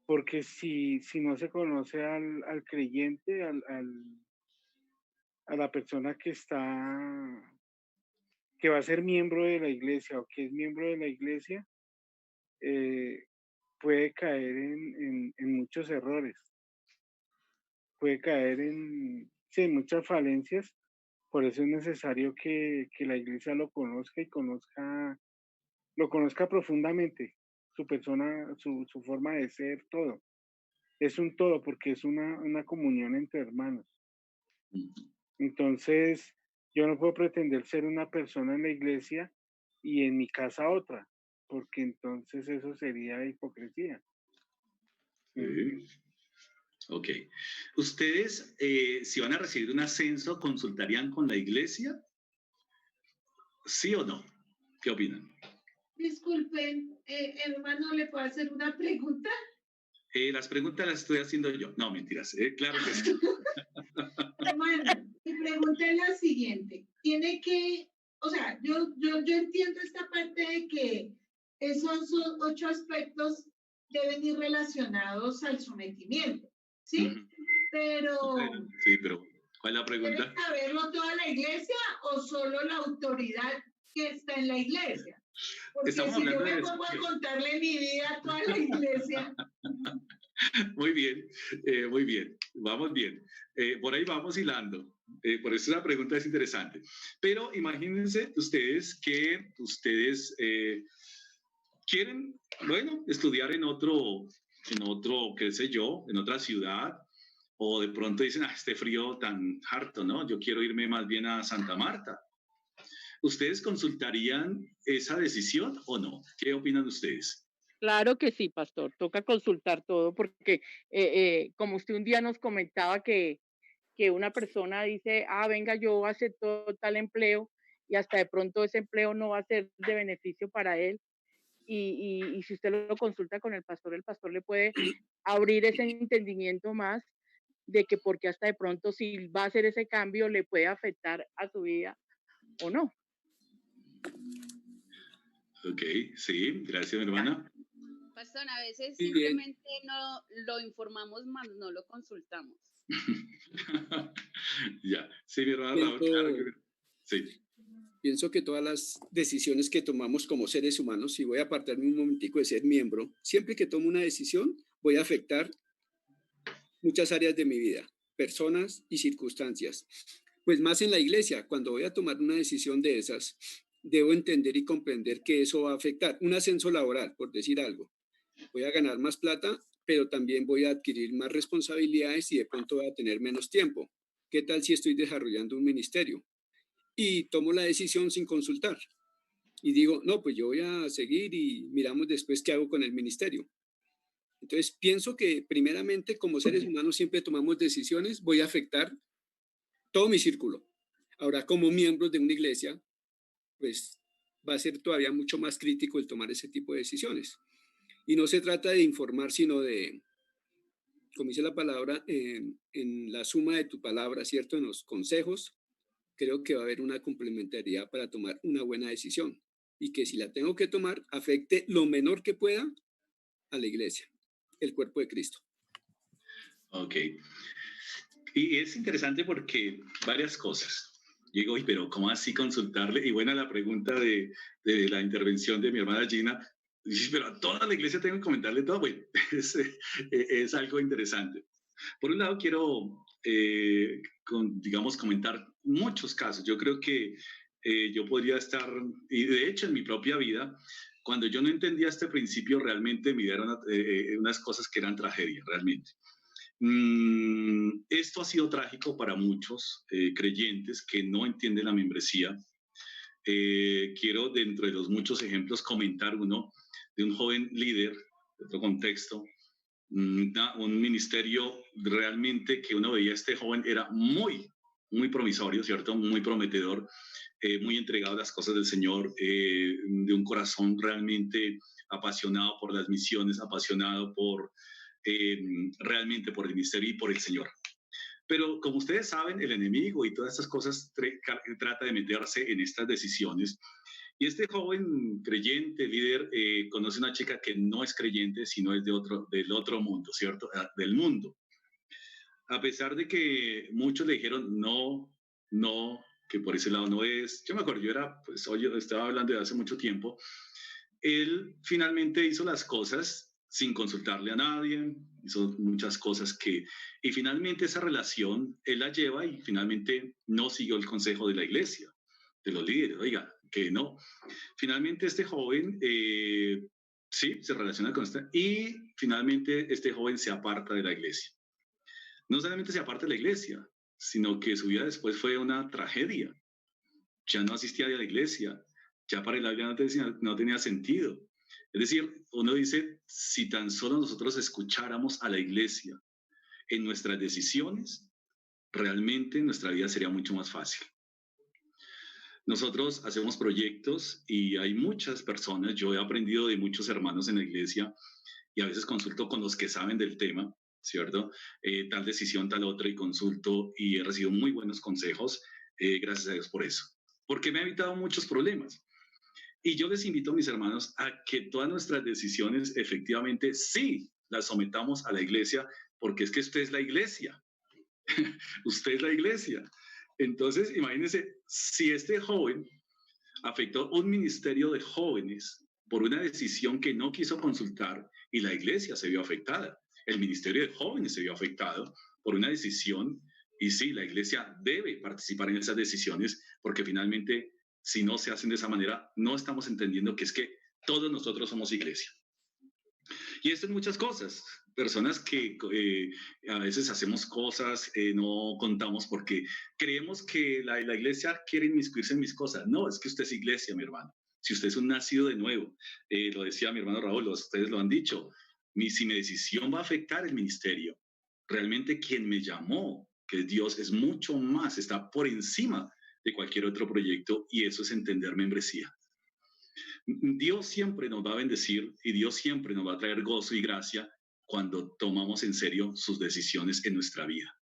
porque si no se conoce al creyente, a la persona que va a ser miembro de la iglesia o que es miembro de la iglesia, puede caer en muchos errores, puede caer sí, en muchas falencias. Por eso es necesario que la iglesia lo conozca y lo conozca profundamente, su persona, su forma de ser, todo. Es un todo porque es una comunión entre hermanos. Entonces, yo no puedo pretender ser una persona en la iglesia y en mi casa otra, porque entonces eso sería hipocresía. Sí. Ok. ¿Ustedes, si van a recibir un ascenso, consultarían con la iglesia? ¿Sí o no? ¿Qué opinan? Disculpen, hermano, ¿le puedo hacer una pregunta? Las preguntas las estoy haciendo yo. No, mentiras. Claro que sí. Hermano, mi pregunta es la siguiente. Tiene que, o sea, yo entiendo esta parte de que esos 8 aspectos deben ir relacionados al sometimiento, ¿sí? Pero, Sí, pero ¿cuál es la pregunta? ¿debe saberlo toda la iglesia o solo la autoridad que está en la iglesia? Porque Estamos si yo hablando me de pongo a eso. contarle mi vida a toda la iglesia. Muy bien, muy bien, vamos bien. Por ahí vamos hilando. Por eso la pregunta es interesante. Pero imagínense ustedes que ustedes quieren, bueno, estudiar en otro, qué sé yo, en otra ciudad, o de pronto dicen, este frío tan harto, ¿no? Yo quiero irme más bien a Santa Marta. ¿Ustedes consultarían esa decisión o no? ¿Qué opinan ustedes? Claro que sí, pastor. Toca consultar todo porque, como usted un día nos comentaba que una persona dice, venga, yo acepto tal empleo y hasta de pronto ese empleo no va a ser de beneficio para él. Y si usted lo consulta con el pastor le puede abrir ese entendimiento más de que porque hasta de pronto si va a hacer ese cambio le puede afectar a su vida o no. Ok, sí, gracias, mi hermana. Pastor, a veces simplemente no lo informamos, más no lo consultamos. Ya, sí, mi hermana Raúl, claro que sí. Pienso que todas las decisiones que tomamos como seres humanos, y voy a apartarme un momentico de ser miembro, siempre que tomo una decisión voy a afectar muchas áreas de mi vida, personas y circunstancias. Pues más en la iglesia, cuando voy a tomar una decisión de esas, debo entender y comprender que eso va a afectar un ascenso laboral, por decir algo. Voy a ganar más plata, pero también voy a adquirir más responsabilidades y de pronto voy a tener menos tiempo. ¿Qué tal si estoy desarrollando un ministerio? Y tomo la decisión sin consultar. Y digo, no, pues yo voy a seguir y miramos después qué hago con el ministerio. Entonces, pienso que primeramente como seres humanos siempre tomamos decisiones, voy a afectar todo mi círculo. Ahora, como miembros de una iglesia, pues va a ser todavía mucho más crítico el tomar ese tipo de decisiones. Y no se trata de informar, sino de, como dice la palabra, en la suma de tu palabra, ¿cierto? En los consejos, creo que va a haber una complementariedad para tomar una buena decisión. Y que si la tengo que tomar, afecte lo menor que pueda a la iglesia, el cuerpo de Cristo. Ok. Y es interesante porque varias cosas. Yo digo, uy, pero ¿cómo así consultarle? Y buena la pregunta de la intervención de mi hermana Gina. Dice, pero a toda la iglesia tengo que comentarle todo. Bueno, es algo interesante. Por un lado, quiero, digamos, comentar muchos casos. Yo creo que yo podría estar, y de hecho en mi propia vida, cuando yo no entendía este principio, realmente me dieron unas cosas que eran tragedia, realmente. Esto ha sido trágico para muchos creyentes que no entienden la membresía. Quiero, dentro de los muchos ejemplos, comentar uno de un joven líder, de otro contexto, un ministerio realmente que uno veía, este joven era muy, muy promisorio, ¿cierto? Muy prometedor, muy entregado a las cosas del Señor, de un corazón realmente apasionado por las misiones, apasionado por realmente por el ministerio y por el Señor. Pero como ustedes saben, el enemigo y todas estas cosas trata de meterse en estas decisiones. Y este joven creyente, líder, conoce una chica que no es creyente, sino es del otro mundo, ¿cierto? Del mundo. A pesar de que muchos le dijeron no, no, que por ese lado no es. Yo me acuerdo, yo estaba hablando de hace mucho tiempo. Él finalmente hizo las cosas sin consultarle a nadie, hizo muchas cosas y finalmente esa relación él la lleva y finalmente no siguió el consejo de la iglesia, de los líderes, oiga, que no. Finalmente este joven, sí, se relaciona con esta y finalmente este joven se aparta de la iglesia. No solamente se aparta de la iglesia, sino que su vida después fue una tragedia. Ya no asistía a la iglesia, ya para él no tenía sentido. Es decir, uno dice, si tan solo nosotros escucháramos a la iglesia en nuestras decisiones, realmente nuestra vida sería mucho más fácil. Nosotros hacemos proyectos y hay muchas personas, yo he aprendido de muchos hermanos en la iglesia y a veces consulto con los que saben del tema, ¿cierto? Tal decisión, tal otra, y consulto y he recibido muy buenos consejos, gracias a Dios por eso, porque me ha evitado muchos problemas. Y yo les invito a mis hermanos a que todas nuestras decisiones efectivamente sí las sometamos a la iglesia, porque es que usted es la iglesia. Usted es la iglesia. Entonces, imagínense, si este joven afectó un ministerio de jóvenes por una decisión que no quiso consultar y la iglesia se vio afectada, el ministerio de jóvenes se vio afectado por una decisión y sí, la iglesia debe participar en esas decisiones porque finalmente si no se hacen de esa manera, no estamos entendiendo que es que todos nosotros somos iglesia. Y esto en muchas cosas. Personas que a veces hacemos cosas, no contamos porque creemos que la iglesia quiere inmiscuirse en mis cosas. No, es que usted es iglesia, mi hermano. Si usted es un nacido de nuevo, lo decía mi hermano Raúl, ustedes lo han dicho, si mi decisión va a afectar el ministerio, realmente quien me llamó, que es Dios, es mucho más, está por encima de cualquier otro proyecto y eso es entender membresía. Dios siempre nos va a bendecir y Dios siempre nos va a traer gozo y gracia cuando tomamos en serio sus decisiones en nuestra vida.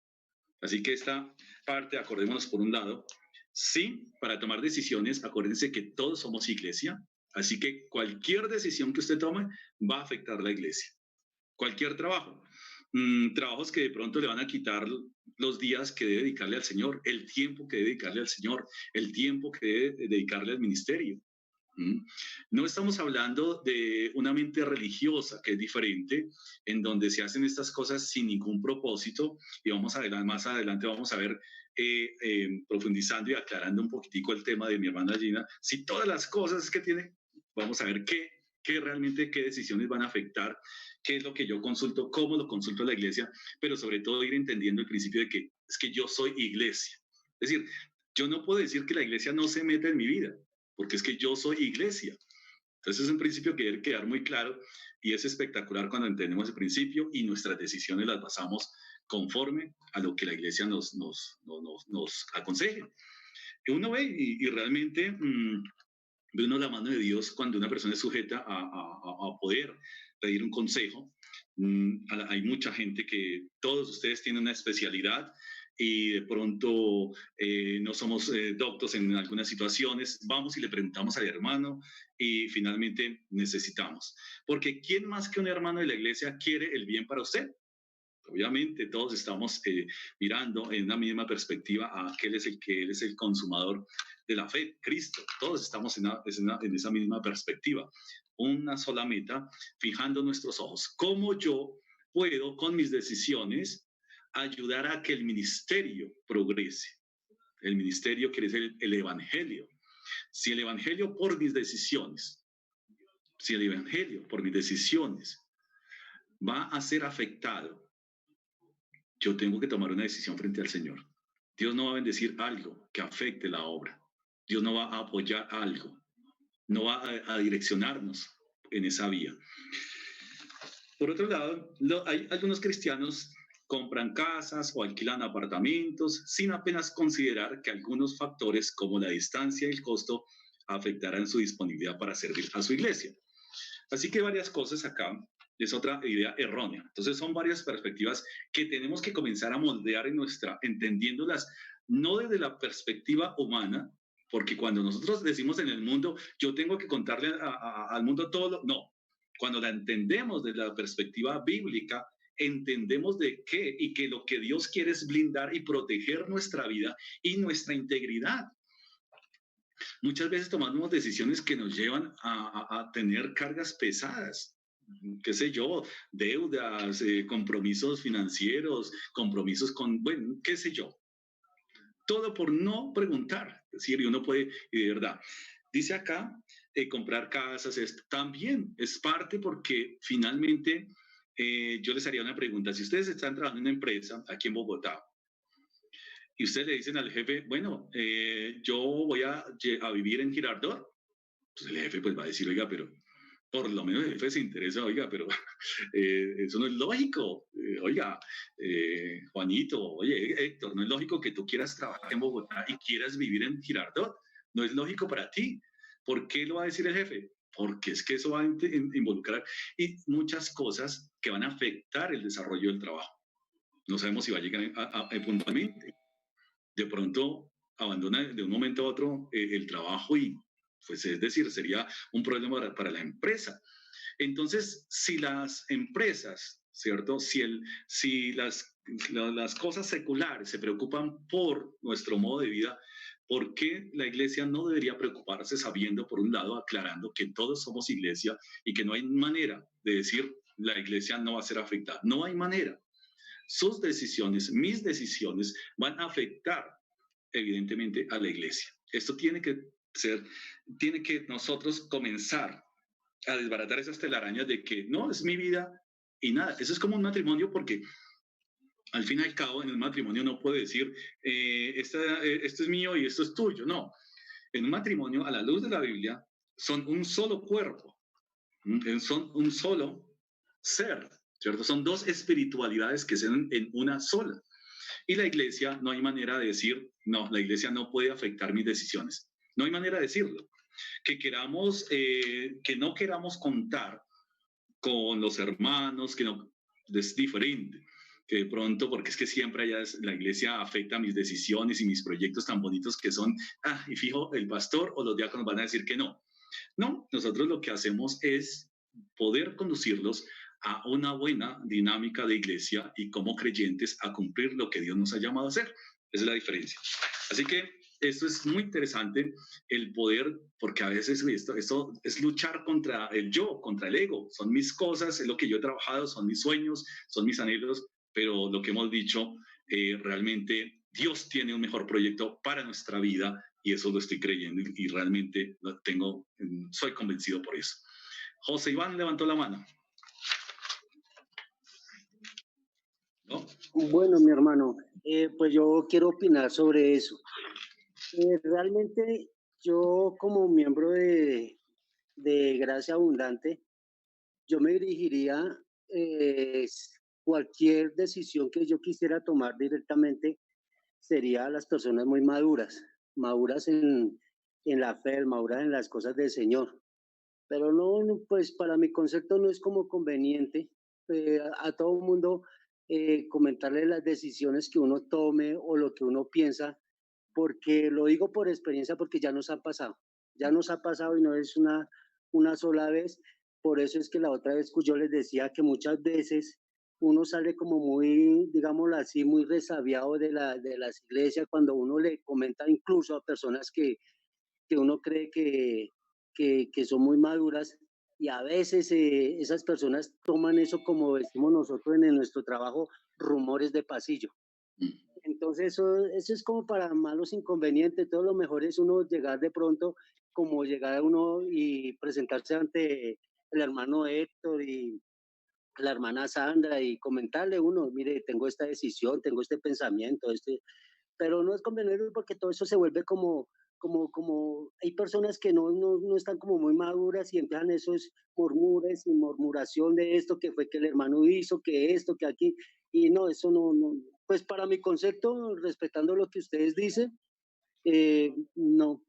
Así que esta parte, acordémonos por un lado, sí, para tomar decisiones, acuérdense que todos somos iglesia, así que cualquier decisión que usted tome va a afectar a la iglesia. Cualquier trabajo. Trabajos que de pronto le van a quitar los días que debe dedicarle al Señor, el tiempo que debe dedicarle al Señor, el tiempo que debe dedicarle al ministerio. No estamos hablando de una mente religiosa, que es diferente, en donde se hacen estas cosas sin ningún propósito, y más adelante vamos a ver, profundizando y aclarando un poquitico el tema de mi hermana Gina, si todas las cosas que tiene, vamos a ver qué realmente, qué decisiones van a afectar, qué es lo que yo consulto, cómo lo consulto a la iglesia, pero sobre todo ir entendiendo el principio de que es que yo soy iglesia. Es decir, yo no puedo decir que la iglesia no se meta en mi vida, porque es que yo soy iglesia. Entonces es un principio que debe quedar muy claro y es espectacular cuando entendemos ese principio y nuestras decisiones las basamos conforme a lo que la iglesia nos aconseje. Uno ve y realmente ve uno la mano de Dios cuando una persona es sujeta a poder pedir un consejo. Hay mucha gente que todos ustedes tienen una especialidad y de pronto no somos doctos en algunas situaciones, vamos y le preguntamos al hermano y finalmente necesitamos. Porque ¿quién más que un hermano de la iglesia quiere el bien para usted? Obviamente todos estamos mirando en una misma perspectiva a aquel es el que Él es el consumador de la fe, Cristo. Todos estamos en esa misma perspectiva. Una sola meta, fijando nuestros ojos. ¿Cómo yo puedo con mis decisiones ayudar a que el ministerio progrese? El ministerio quiere decir el evangelio. Si el evangelio por mis decisiones, va a ser afectado, yo tengo que tomar una decisión frente al Señor. Dios no va a bendecir algo que afecte la obra. Dios no va a apoyar algo. No va a direccionarnos en esa vía. Por otro lado, hay algunos cristianos compran casas o alquilan apartamentos sin apenas considerar que algunos factores como la distancia y el costo afectarán su disponibilidad para servir a su iglesia. Así que varias cosas acá. Es otra idea errónea. Entonces son varias perspectivas que tenemos que comenzar a moldear entendiéndolas no desde la perspectiva humana, porque cuando nosotros decimos en el mundo, yo tengo que contarle al mundo todo, no. Cuando la entendemos desde la perspectiva bíblica, entendemos de qué y que lo que Dios quiere es blindar y proteger nuestra vida y nuestra integridad. Muchas veces tomamos decisiones que nos llevan a tener cargas pesadas, qué sé yo, deudas, compromisos financieros, compromisos con, bueno, qué sé yo. Todo por no preguntar. Es decir, y uno puede, y de verdad, dice acá, comprar casas también es parte porque finalmente yo les haría una pregunta. Si ustedes están trabajando en una empresa aquí en Bogotá, y ustedes le dicen al jefe, bueno, yo voy a vivir en Girardot, pues el jefe pues va a decir, oiga, pero por lo menos el jefe se interesa, oiga, pero eso no es lógico. Oiga, Juanito, oye, Héctor, no es lógico que tú quieras trabajar en Bogotá y quieras vivir en Girardot. No es lógico para ti. ¿Por qué lo va a decir el jefe? Porque es que eso va a involucrar y muchas cosas que van a afectar el desarrollo del trabajo. No sabemos si va a llegar puntualmente. De pronto abandona de un momento a otro el trabajo y, pues es decir, sería un problema para la empresa. Entonces, si las empresas, ¿cierto? Si las cosas seculares se preocupan por nuestro modo de vida, ¿por qué la iglesia no debería preocuparse sabiendo, por un lado, aclarando que todos somos iglesia y que no hay manera de decir la iglesia no va a ser afectada? No hay manera. Sus decisiones, mis decisiones, van a afectar evidentemente a la iglesia. Esto tiene que nosotros comenzar a desbaratar esas telarañas de que no, es mi vida y nada. Eso es como un matrimonio porque al fin y al cabo en un matrimonio no puede decir esto es mío y esto es tuyo. No, en un matrimonio a la luz de la Biblia son un solo cuerpo, son un solo ser, ¿cierto? Son dos espiritualidades que se ven en una sola. Y la iglesia, no hay manera de decir, no, la iglesia no puede afectar mis decisiones. No hay manera de decirlo. Que no queramos contar con los hermanos, que no, es diferente. Que de pronto, porque es que siempre allá la iglesia afecta mis decisiones y mis proyectos tan bonitos que son, y fijo, el pastor o los diáconos van a decir que no. No, nosotros lo que hacemos es poder conducirlos a una buena dinámica de iglesia y como creyentes a cumplir lo que Dios nos ha llamado a hacer. Esa es la diferencia. Así que esto es muy interesante, el poder, porque a veces esto es luchar contra el yo, contra el ego. Son mis cosas, es lo que yo he trabajado, son mis sueños, son mis anhelos, pero lo que hemos dicho, realmente Dios tiene un mejor proyecto para nuestra vida y eso lo estoy creyendo y realmente soy convencido por eso. José Iván levantó la mano. ¿No? Bueno, mi hermano, pues yo quiero opinar sobre eso. Realmente yo como miembro de Gracia Abundante, yo me dirigiría cualquier decisión que yo quisiera tomar directamente sería a las personas muy maduras en la fe, maduras en las cosas del Señor. Pero no, pues para mi concepto no es como conveniente a todo el mundo comentarle las decisiones que uno tome o lo que uno piensa, porque lo digo por experiencia, porque ya nos ha pasado y no es una sola vez. Por eso es que la otra vez yo les decía que muchas veces uno sale como muy, digámoslo así, muy resabiado de las iglesias cuando uno le comenta incluso a personas que uno cree que son muy maduras y a veces esas personas toman eso como decimos nosotros en nuestro trabajo, rumores de pasillo. Entonces eso es como para malos inconvenientes, todo lo mejor es uno llegar de pronto, como llegar uno y presentarse ante el hermano Héctor y la hermana Sandra y comentarle uno, mire, tengo esta decisión, tengo este pensamiento, pero no es conveniente porque todo eso se vuelve como hay personas que no están como muy maduras y empiezan esos murmures y murmuración de esto que fue que el hermano hizo, que esto, que aquí, y no, eso no, pues para mi concepto, respetando lo que ustedes dicen, no,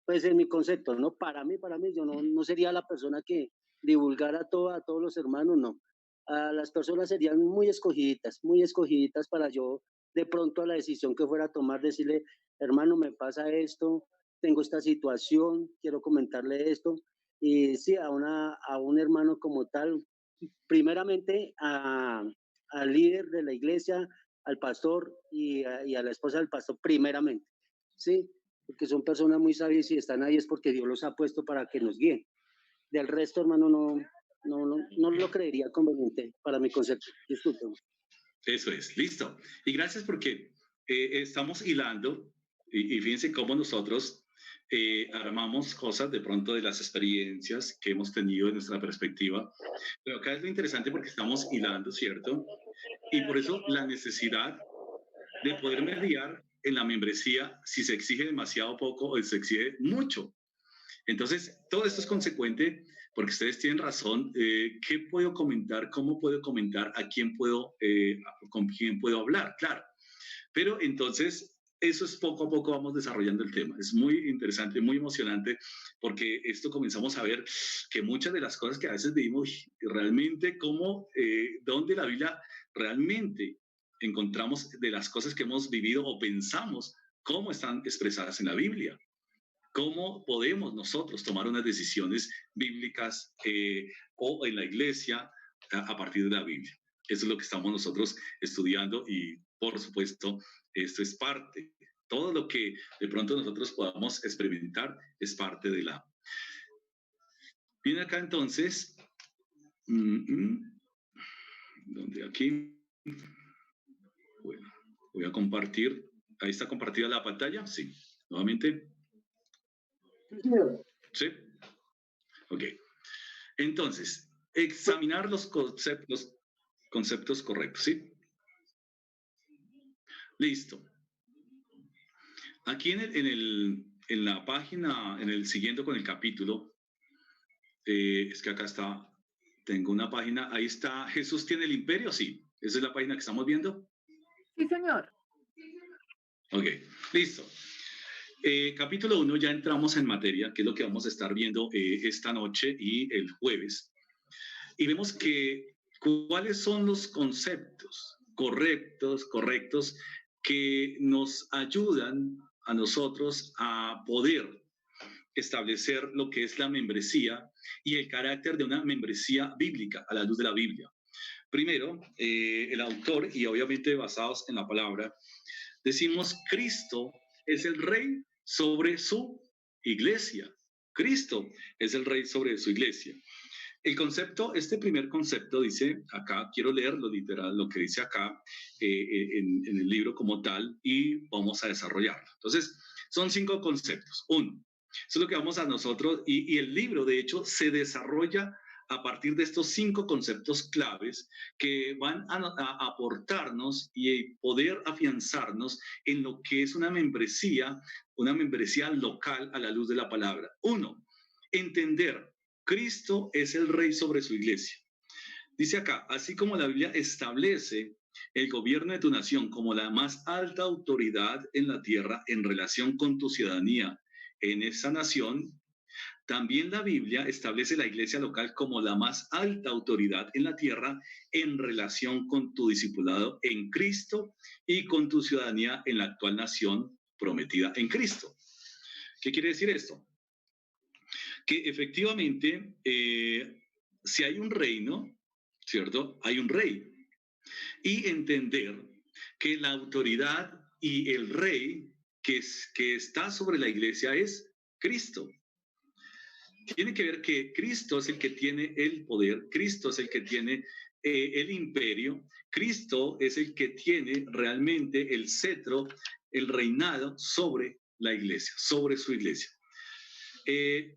pues en mi concepto, ¿no? Para mí, yo no sería la persona que divulgara todo a todos los hermanos, no. A las personas serían muy escogiditas para yo, de pronto a la decisión que fuera a tomar, decirle, hermano, me pasa esto, tengo esta situación, quiero comentarle esto. Y sí, a un hermano como tal, primeramente al líder de la iglesia, al pastor y a la esposa del pastor, primeramente, ¿sí? Porque son personas muy sabias y están ahí es porque Dios los ha puesto para que nos guíen. Del resto, hermano, no lo creería conveniente para mi concepto. Disculpen. Eso es, listo. Y gracias porque estamos hilando y fíjense cómo nosotros armamos cosas de pronto de las experiencias que hemos tenido en nuestra perspectiva. Pero acá es lo interesante porque estamos hilando, ¿cierto? Y por eso la necesidad de poder mediar en la membresía si se exige demasiado poco o se exige mucho. Entonces, todo esto es consecuente porque ustedes tienen razón. ¿Qué puedo comentar? ¿Cómo puedo comentar? ¿Con quién puedo hablar? Claro. Pero entonces, eso es poco a poco vamos desarrollando el tema. Es muy interesante, muy emocionante, porque esto comenzamos a ver que muchas de las cosas que a veces vivimos realmente, dónde la Biblia realmente encontramos de las cosas que hemos vivido o pensamos, cómo están expresadas en la Biblia. ¿Cómo podemos nosotros tomar unas decisiones bíblicas o en la iglesia a partir de la Biblia? Eso es lo que estamos nosotros estudiando y, por supuesto, esto es parte. Todo lo que de pronto nosotros podamos experimentar es parte de la... Viene acá entonces, ¿dónde aquí? Bueno, voy a compartir. Ahí está compartida la pantalla. Sí, nuevamente. ¿Sí? Ok. Entonces, examinar los conceptos correctos, ¿sí? Listo. Aquí en la página, siguiendo con el capítulo, es que acá está, tengo una página, ahí está, ¿Jesús tiene el imperio? Sí, esa es la página que estamos viendo. Sí, señor. Ok, listo. Capítulo 1, ya entramos en materia, que es lo que vamos a estar viendo esta noche y el jueves. Y vemos que cuáles son los conceptos correctos que nos ayudan a nosotros a poder establecer lo que es la membresía y el carácter de una membresía bíblica a la luz de la Biblia. Primero, el autor, y obviamente basados en la palabra, decimos Cristo es el rey sobre su iglesia. Cristo es el rey sobre su iglesia. Este primer concepto dice acá, quiero leerlo literal, lo que dice acá en el libro como tal y vamos a desarrollarlo. Entonces, son 5 conceptos. 1, eso es lo que vamos a nosotros y el libro de hecho se desarrolla a partir de estos 5 conceptos claves que van a aportarnos y poder afianzarnos en lo que es una membresía local a la luz de la palabra. 1, entender, Cristo es el rey sobre su iglesia. Dice acá, así como la Biblia establece el gobierno de tu nación como la más alta autoridad en la tierra en relación con tu ciudadanía en esa nación, también la Biblia establece la iglesia local como la más alta autoridad en la tierra en relación con tu discipulado en Cristo y con tu ciudadanía en la actual nación prometida en Cristo. ¿Qué quiere decir esto? Que efectivamente, si hay un reino, ¿cierto? Hay un rey. Y entender que la autoridad y el rey que está sobre la iglesia es Cristo. Tiene que ver que Cristo es el que tiene el poder, Cristo es el que tiene el imperio, Cristo es el que tiene realmente el cetro, el reinado sobre la iglesia, sobre su iglesia.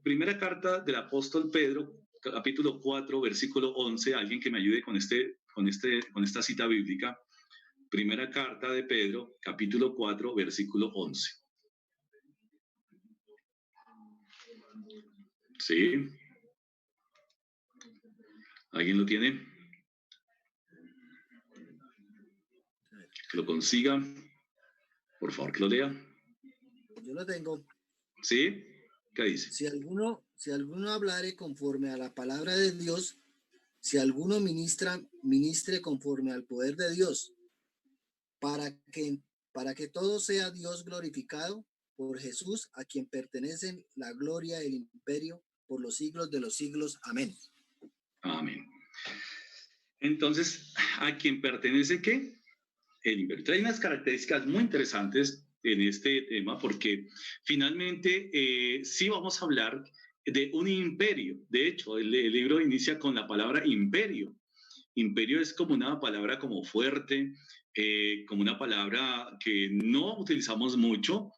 Primera carta del apóstol Pedro, capítulo 4, versículo 11, alguien que me ayude con esta cita bíblica. Primera carta de Pedro, capítulo 4, versículo 11. ¿Sí? ¿Alguien lo tiene? Que lo consiga. Por favor, que lo lea. Yo lo tengo. ¿Sí? ¿Qué dice? Si alguno hablare conforme a la palabra de Dios, si alguno ministre conforme al poder de Dios, para que todo sea Dios glorificado por Jesús, a quien pertenecen la gloria y el imperio por los siglos de los siglos. Amén. Amén. Entonces, ¿a quién pertenece qué? El imperio. Hay unas características muy interesantes en este tema porque finalmente sí vamos a hablar de un imperio. De hecho, el libro inicia con la palabra imperio. Imperio es como una palabra como fuerte, como una palabra que no utilizamos mucho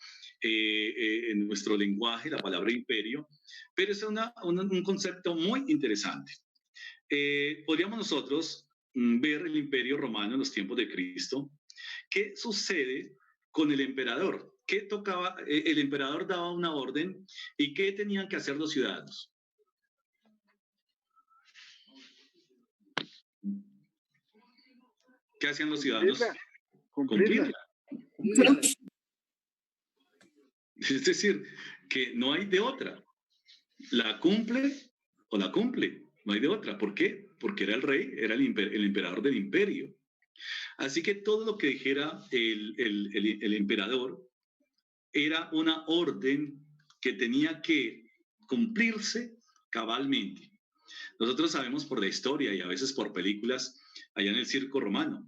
en nuestro lenguaje, la palabra imperio, pero es un concepto muy interesante. Podríamos nosotros ver el imperio romano en los tiempos de Cristo. ¿Qué sucede con el emperador? ¿Qué tocaba? El emperador daba una orden y ¿qué tenían que hacer los ciudadanos? ¿Qué hacían los ciudadanos? Cumplirla. Es decir, que no hay de otra. La cumple o la cumple. No hay de otra. ¿Por qué? Porque era el rey, era el emperador del imperio. Así que todo lo que dijera el emperador era una orden que tenía que cumplirse cabalmente. Nosotros sabemos por la historia y a veces por películas allá en el circo romano.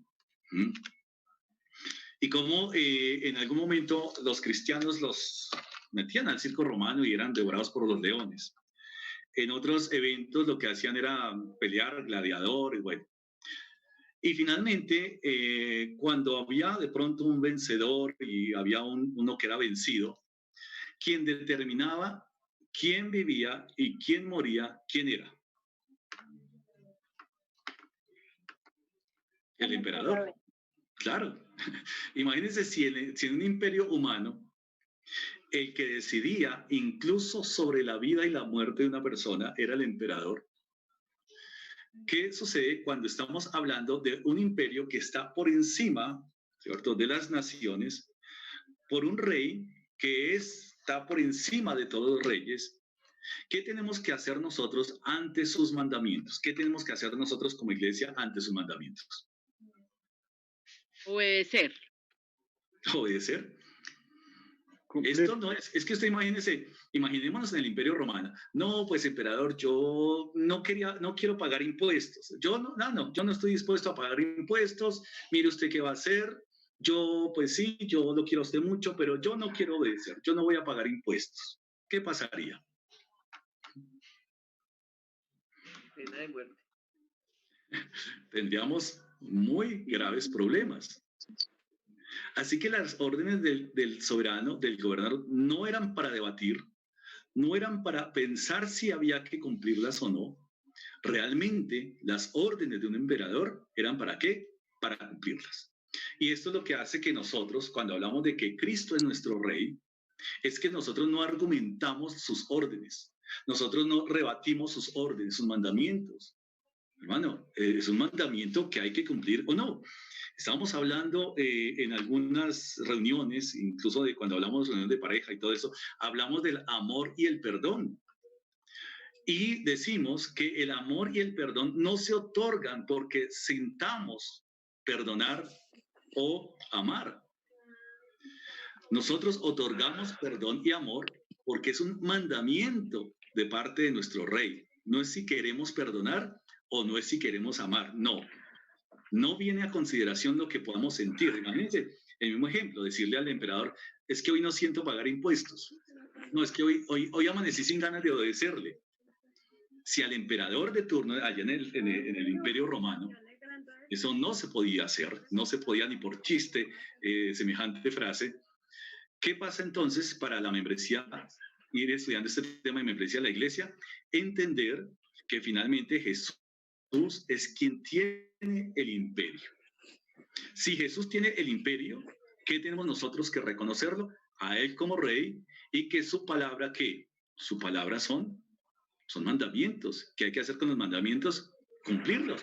Y cómo en algún momento los cristianos los metían al circo romano y eran devorados por los leones. En otros eventos lo que hacían era pelear gladiadores, bueno. Y finalmente, cuando había de pronto un vencedor y había uno que era vencido, quien determinaba quién vivía y quién moría, ¿quién era? El emperador. Claro. Imagínense si en un imperio humano, el que decidía incluso sobre la vida y la muerte de una persona era el emperador. ¿Qué sucede cuando estamos hablando de un imperio que está por encima, ¿cierto?, de las naciones, por un rey que está por encima de todos los reyes? ¿Qué tenemos que hacer nosotros ante sus mandamientos? ¿Qué tenemos que hacer nosotros como iglesia ante sus mandamientos? Obedecer. Obedecer. Cumplir. Esto no es que usted imaginémonos en el Imperio Romano. No, pues emperador, yo no quiero pagar impuestos. Yo no estoy dispuesto a pagar impuestos. Mire usted qué va a hacer. Yo, pues sí, yo lo quiero a usted mucho, pero yo no quiero obedecer. Yo no voy a pagar impuestos. ¿Qué pasaría? Pena de muerte. Tendríamos muy graves problemas. Así que las órdenes del soberano, del gobernador, no eran para debatir, no eran para pensar si había que cumplirlas o no. Realmente las órdenes de un emperador eran ¿para qué? Para cumplirlas. Y esto es lo que hace que nosotros, cuando hablamos de que Cristo es nuestro rey, es que nosotros no argumentamos sus órdenes, nosotros no rebatimos sus órdenes, sus mandamientos. Hermano, es un mandamiento que hay que cumplir o no. Estamos hablando en algunas reuniones, incluso de cuando hablamos de reuniones de pareja y todo eso, hablamos del amor y el perdón. Y decimos que el amor y el perdón no se otorgan porque sintamos perdonar o amar. Nosotros otorgamos perdón y amor porque es un mandamiento de parte de nuestro rey. No es si queremos perdonar o no es si queremos amar, no viene a consideración lo que podamos sentir. Imagínense el mismo ejemplo, decirle al emperador, es que hoy no siento pagar impuestos, no, es que hoy amanecí sin ganas de obedecerle. Si al emperador de turno, allá en el Imperio Romano, eso no se podía hacer, no se podía ni por chiste semejante frase. ¿Qué pasa entonces para la membresía, ir estudiando este tema de membresía de la iglesia? Entender que finalmente Jesús es quien tiene el imperio. Si Jesús tiene el imperio, ¿qué tenemos nosotros que reconocerlo? A Él como rey, y que su palabra, ¿qué? Su palabra son mandamientos. ¿Qué hay que hacer con los mandamientos? Cumplirlos.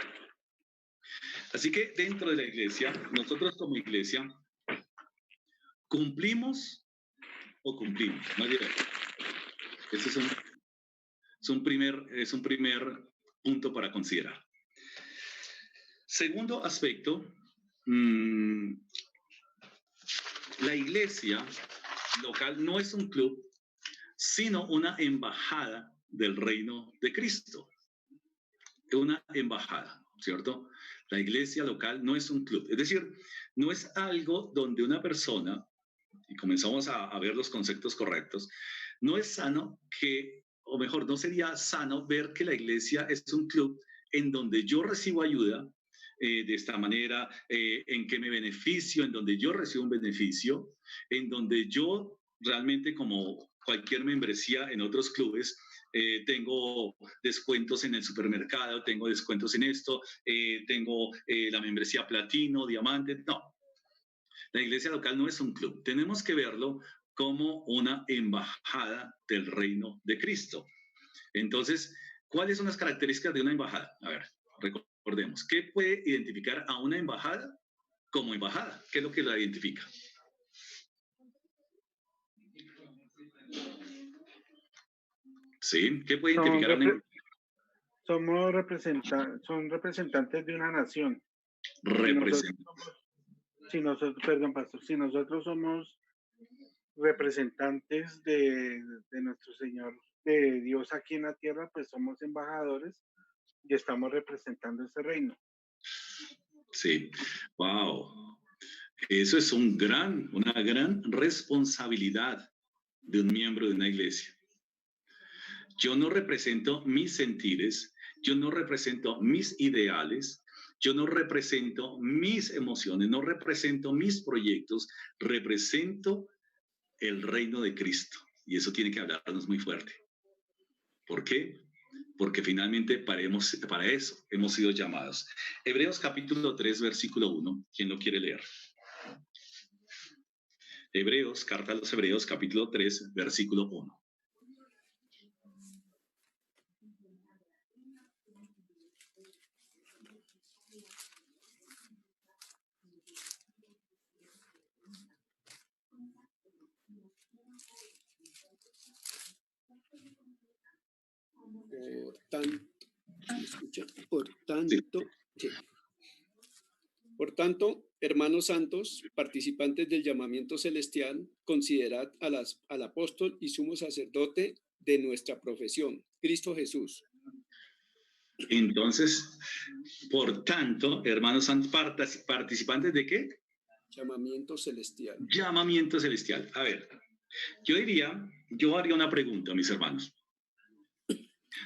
Así que dentro de la iglesia, nosotros como iglesia, ¿cumplimos o cumplimos? No hay idea. Este es un primer punto para considerar. Segundo aspecto, la iglesia local no es un club, sino una embajada del reino de Cristo. Una embajada, ¿cierto? La iglesia local no es un club, es decir, no es algo donde una persona, y comenzamos a ver los conceptos correctos, no es sano que, o mejor, no sería sano ver que la iglesia es un club en donde yo recibo ayuda de esta manera, en que me beneficio, en donde yo recibo un beneficio, en donde yo realmente, como cualquier membresía en otros clubes, tengo descuentos en el supermercado, tengo descuentos en esto, tengo la membresía platino, diamante. No, la iglesia local no es un club. Tenemos que verlo como una embajada del reino de Cristo. Entonces, ¿cuáles son las características de una embajada? A ver, recordemos, ¿qué puede identificar a una embajada como embajada? ¿Qué es lo que la identifica? Sí, ¿qué puede identificar a una embajada? Son representantes de una nación. Si nosotros somos representantes de nuestro Señor, de Dios aquí en la tierra, pues somos embajadores y estamos representando ese reino. Sí, wow. Eso es una gran responsabilidad de un miembro de una iglesia. Yo no represento mis sentires, yo no represento mis ideales, yo no represento mis emociones, no represento mis proyectos, represento el reino de Cristo. Y eso tiene que hablarnos muy fuerte. ¿Por qué? Porque finalmente para eso hemos sido llamados. Hebreos capítulo 3, versículo 1. ¿Quién lo quiere leer? Hebreos, carta a los Hebreos, capítulo 3, versículo 1. Por tanto, hermanos santos, participantes del llamamiento celestial, considerad al apóstol y sumo sacerdote de nuestra profesión, Cristo Jesús. Entonces, por tanto, hermanos santos, participantes ¿de qué? Llamamiento celestial. Llamamiento celestial. A ver, yo haría una pregunta, mis hermanos.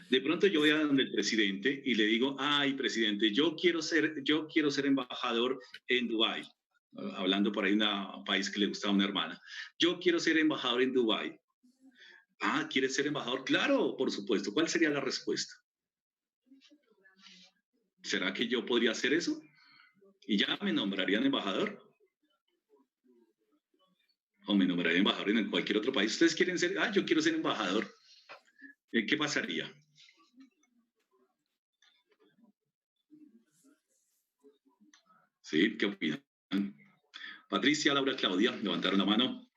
De pronto yo voy a donde el presidente y le digo, ay, presidente, yo quiero ser embajador en Dubái. Hablando por ahí de un país que le gusta a una hermana. Yo quiero ser embajador en Dubái. Ah, ¿quieres ser embajador? Claro, por supuesto. ¿Cuál sería la respuesta? ¿Será que yo podría hacer eso? ¿Y ya me nombrarían embajador? ¿O me nombrarían embajador en cualquier otro país? ¿Ustedes quieren ser? Ah, yo quiero ser embajador. ¿Qué pasaría? ¿Sí? ¿Qué opinan? Patricia, Laura, Claudia, levantaron la mano.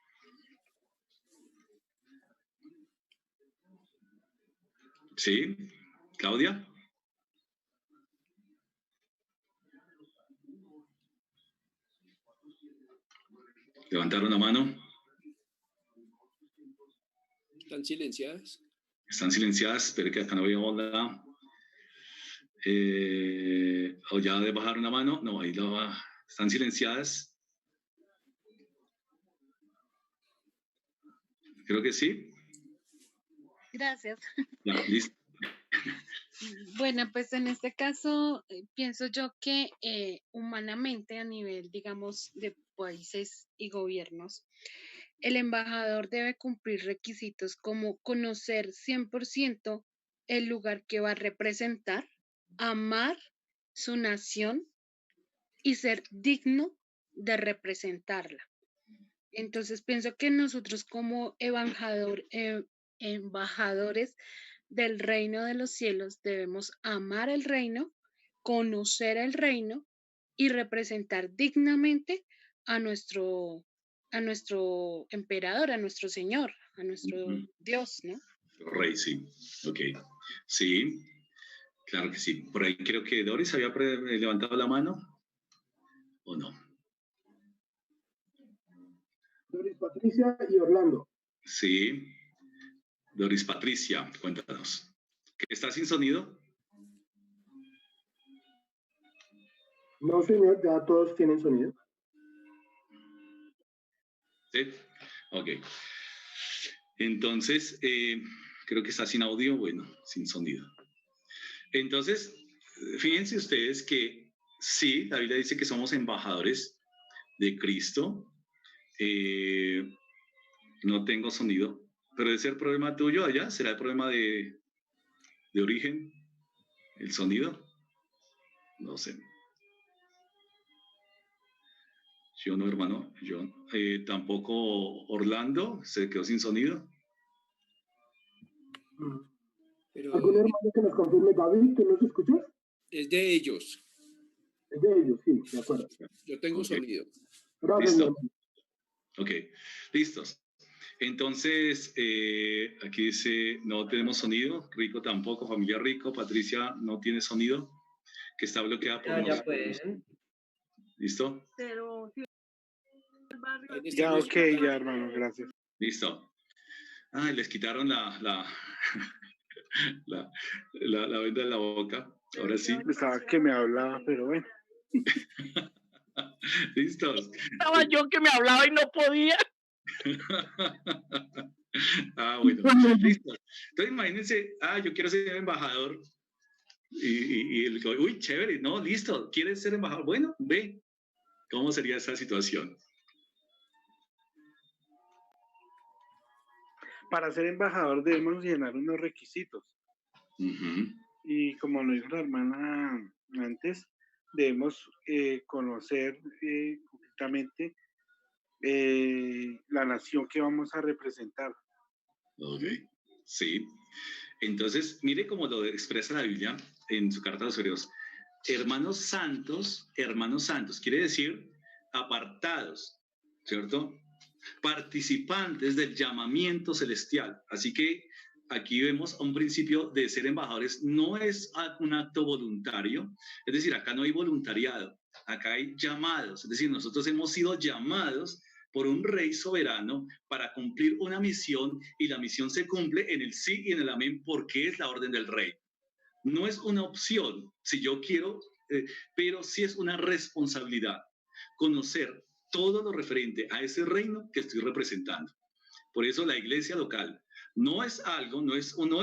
¿Sí? ¿Claudia? ¿Levantaron la mano? ¿Están silenciadas? Están silenciadas, espero que acá no veo la... ¿O ya de bajar una mano? No, ahí están silenciadas. Creo que sí. Gracias. Ya, listo. Bueno, pues en este caso pienso yo que humanamente a nivel, digamos, de países y gobiernos, el embajador debe cumplir requisitos como conocer 100% el lugar que va a representar, amar su nación y ser digno de representarla. Entonces pienso que nosotros como embajadores del reino de los cielos debemos amar el reino, conocer el reino y representar dignamente a a nuestro emperador, a nuestro Señor, a nuestro Dios, ¿no? Rey, sí. Ok. Sí, claro que sí. Por ahí creo que Doris había levantado la mano. ¿O no? Doris Patricia y Orlando. Sí. Doris Patricia, cuéntanos. ¿Que está sin sonido? No, señor, ya todos tienen sonido. Sí. Ok. Entonces, creo que está sin audio, bueno, sin sonido. Entonces, fíjense ustedes que sí, la Biblia dice que somos embajadores de Cristo. No tengo sonido, pero ¿es el problema tuyo allá? ¿Será el problema de origen? ¿El sonido? No sé. Yo no, hermano. Yo tampoco. Orlando se quedó sin sonido. Pero ¿Algún hermano que nos confirme, David, que nos escuchas? es de ellos. Es de ellos, sí, de acuerdo. Yo tengo sonido. Gracias, Listo. hermano. Ok, listos. Entonces, aquí dice, no tenemos sonido. Rico tampoco, familia Rico. Patricia no tiene sonido, que está bloqueada por Ya pueden. ¿Listo? Pero sí, Ya, ok, ya, hermano, gracias. Listo. Ah, les quitaron la venda de la boca. Ahora sí. Pensaba que me hablaba, pero bueno. Listos. Estaba yo que me hablaba y no podía. Ah, bueno. Listo. Entonces imagínense, yo quiero ser embajador. Y el uy, chévere, no, listo. ¿Quieres ser embajador? Bueno, ve. ¿Cómo sería esa situación? Para ser embajador debemos llenar unos requisitos. Y como lo dijo la hermana antes, debemos conocer concretamente la nación que vamos a representar. Ok, sí. Entonces, mire cómo lo expresa la Biblia en su carta a los Hebreos. Hermanos santos, quiere decir apartados, ¿cierto? Participantes del llamamiento celestial. Así que aquí vemos un principio de ser embajadores. No es un acto voluntario, es decir, acá no hay voluntariado, acá hay llamados. Es decir, nosotros hemos sido llamados por un rey soberano para cumplir una misión y la misión se cumple en el sí y en el amén porque es la orden del rey. No es una opción, si yo quiero, pero sí es una responsabilidad conocer todo lo referente a ese reino que estoy representando. Por eso la iglesia local no es algo, no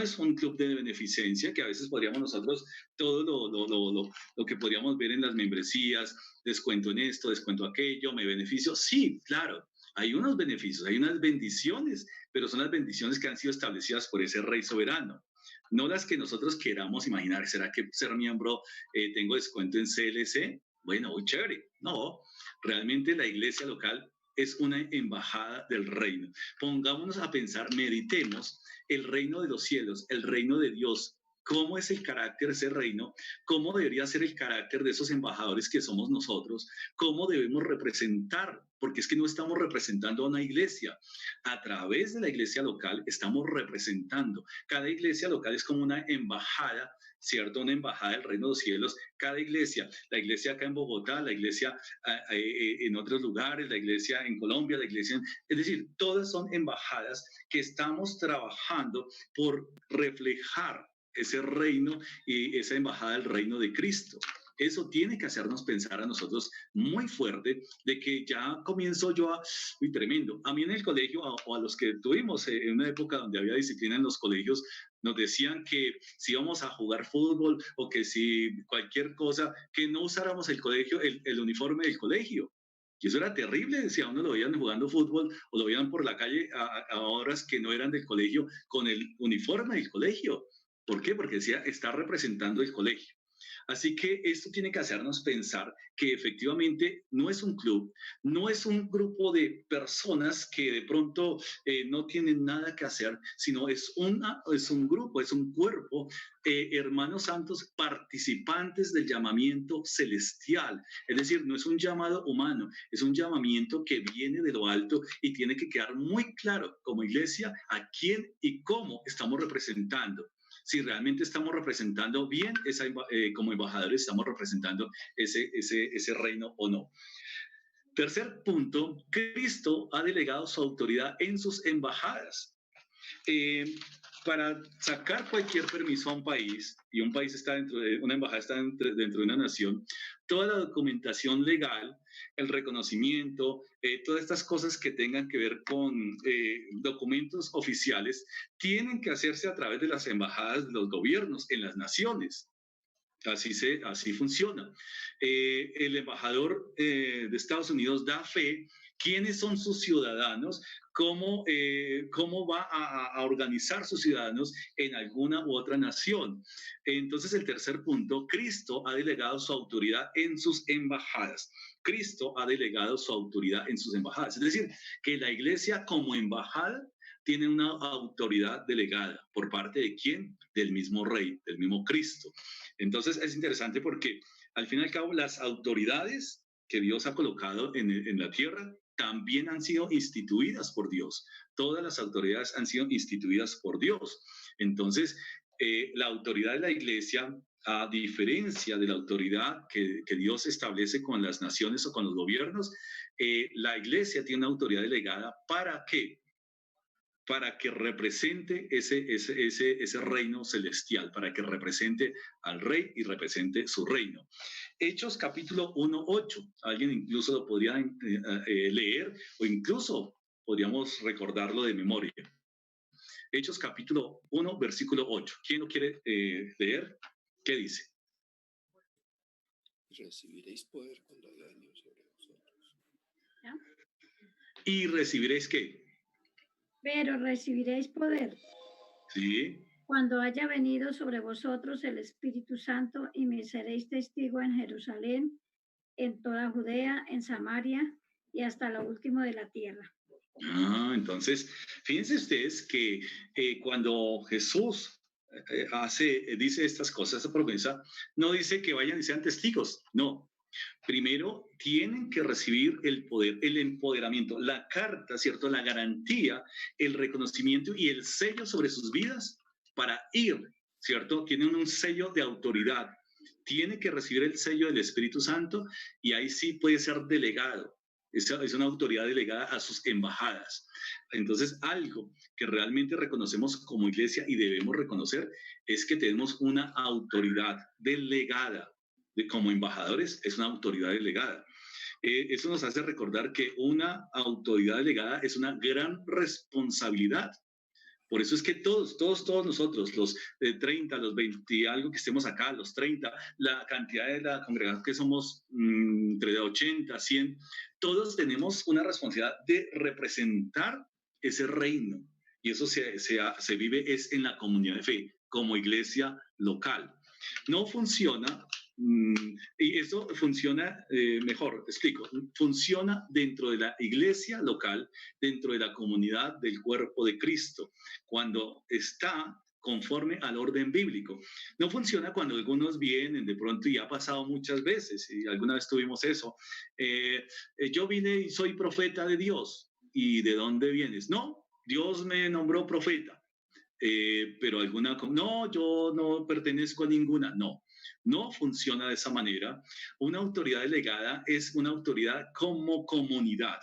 es un club de beneficencia que a veces podríamos nosotros, todo lo que podríamos ver en las membresías, descuento en esto, descuento aquello, me beneficio. Sí, claro, hay unos beneficios, hay unas bendiciones, pero son las bendiciones que han sido establecidas por ese rey soberano. No las que nosotros queramos imaginar. ¿Será que ser miembro tengo descuento en CLC? Bueno, muy chévere. No, realmente la iglesia local es una embajada del reino. Pongámonos a pensar, meditemos el reino de los cielos, el reino de Dios. ¿Cómo es el carácter de ese reino? ¿Cómo debería ser el carácter de esos embajadores que somos nosotros? ¿Cómo debemos representar? Porque es que no estamos representando a una iglesia. A través de la iglesia local estamos representando. Cada iglesia local es como una embajada, ¿cierto? Una embajada del reino de los cielos. Cada iglesia, la iglesia acá en Bogotá, la iglesia en otros lugares, la iglesia en Colombia, la iglesia es decir, todas son embajadas que estamos trabajando por reflejar ese reino y esa embajada del reino de Cristo. Eso tiene que hacernos pensar a nosotros muy fuerte de que ya comienzo yo a, uy, tremendo. A mí en el colegio, o a los que tuvimos en una época donde había disciplina en los colegios, nos decían que si íbamos a jugar fútbol o que si cualquier cosa, que no usáramos el colegio, el uniforme del colegio. Y eso era terrible, si a uno lo veían jugando fútbol o lo veían por la calle a horas que no eran del colegio con el uniforme del colegio. ¿Por qué? Porque decía, está representando el colegio. Así que esto tiene que hacernos pensar que efectivamente no es un club, no es un grupo de personas que de pronto no tienen nada que hacer, sino es un grupo, es un cuerpo, hermanos santos, participantes del llamamiento celestial. Es decir, no es un llamado humano, es un llamamiento que viene de lo alto y tiene que quedar muy claro como iglesia a quién y cómo estamos representando. Si realmente estamos representando bien, como embajadores, estamos representando ese reino o no. Tercer punto, Cristo ha delegado su autoridad en sus embajadas. Para sacar cualquier permiso a un país, y un país está dentro de, una embajada está dentro de una nación, toda la documentación legal, el reconocimiento, todas estas cosas que tengan que ver con documentos oficiales, tienen que hacerse a través de las embajadas de los gobiernos en las naciones. Así funciona. El embajador de Estados Unidos da fe quiénes son sus ciudadanos, cómo va a organizar sus ciudadanos en alguna u otra nación. Entonces, el tercer punto, Cristo ha delegado su autoridad en sus embajadas. Cristo ha delegado su autoridad en sus embajadas. Es decir, que la iglesia como embajada tiene una autoridad delegada. ¿Por parte de quién? Del mismo Rey, del mismo Cristo. Entonces, es interesante porque, al fin y al cabo, las autoridades que Dios ha colocado en la tierra también han sido instituidas por Dios. Todas las autoridades han sido instituidas por Dios. Entonces, la autoridad de la iglesia, a diferencia de la autoridad que Dios establece con las naciones o con los gobiernos, la iglesia tiene una autoridad delegada. ¿Para qué? Para que represente ese reino celestial, para que represente al rey y represente su reino. Hechos capítulo 1:8, alguien incluso lo podría leer o incluso podríamos recordarlo de memoria. Hechos capítulo 1, versículo 8. ¿Quién lo quiere leer? ¿Qué dice? Recibiréis poder cuando haya venido sobre vosotros. ¿Ya? ¿Y recibiréis qué? Pero recibiréis poder. Sí. Cuando haya venido sobre vosotros el Espíritu Santo y me seréis testigo en Jerusalén, en toda Judea, en Samaria y hasta lo último de la tierra. Entonces, fíjense ustedes que cuando Jesús dice estas cosas, esta promesa, no dice que vayan y sean testigos, no. Primero, tienen que recibir el poder, el empoderamiento, la carta, ¿cierto? La garantía, el reconocimiento y el sello sobre sus vidas para ir, ¿cierto? Tienen un sello de autoridad. Tiene que recibir el sello del Espíritu Santo y ahí sí puede ser delegado. Es una autoridad delegada a sus embajadas. Entonces, algo que realmente reconocemos como iglesia y debemos reconocer es que tenemos una autoridad delegada. Como embajadores, es una autoridad delegada. Eso nos hace recordar que una autoridad delegada es una gran responsabilidad. Por eso es que todos nosotros, los 30, los 20 y algo que estemos acá, los 30, la cantidad de la congregación que somos entre 80, 100, todos tenemos una responsabilidad de representar ese reino. Y eso se vive es en la comunidad de fe, como iglesia local. No funciona, y eso funciona mejor, explico, funciona dentro de la iglesia local, dentro de la comunidad del cuerpo de Cristo, cuando está conforme al orden bíblico. No funciona cuando algunos vienen de pronto, y ha pasado muchas veces, y alguna vez tuvimos eso, yo vine y soy profeta de Dios. ¿Y de dónde vienes? No, Dios me nombró profeta. Pero no, yo no pertenezco a ninguna, no funciona de esa manera. Una autoridad delegada es una autoridad como comunidad.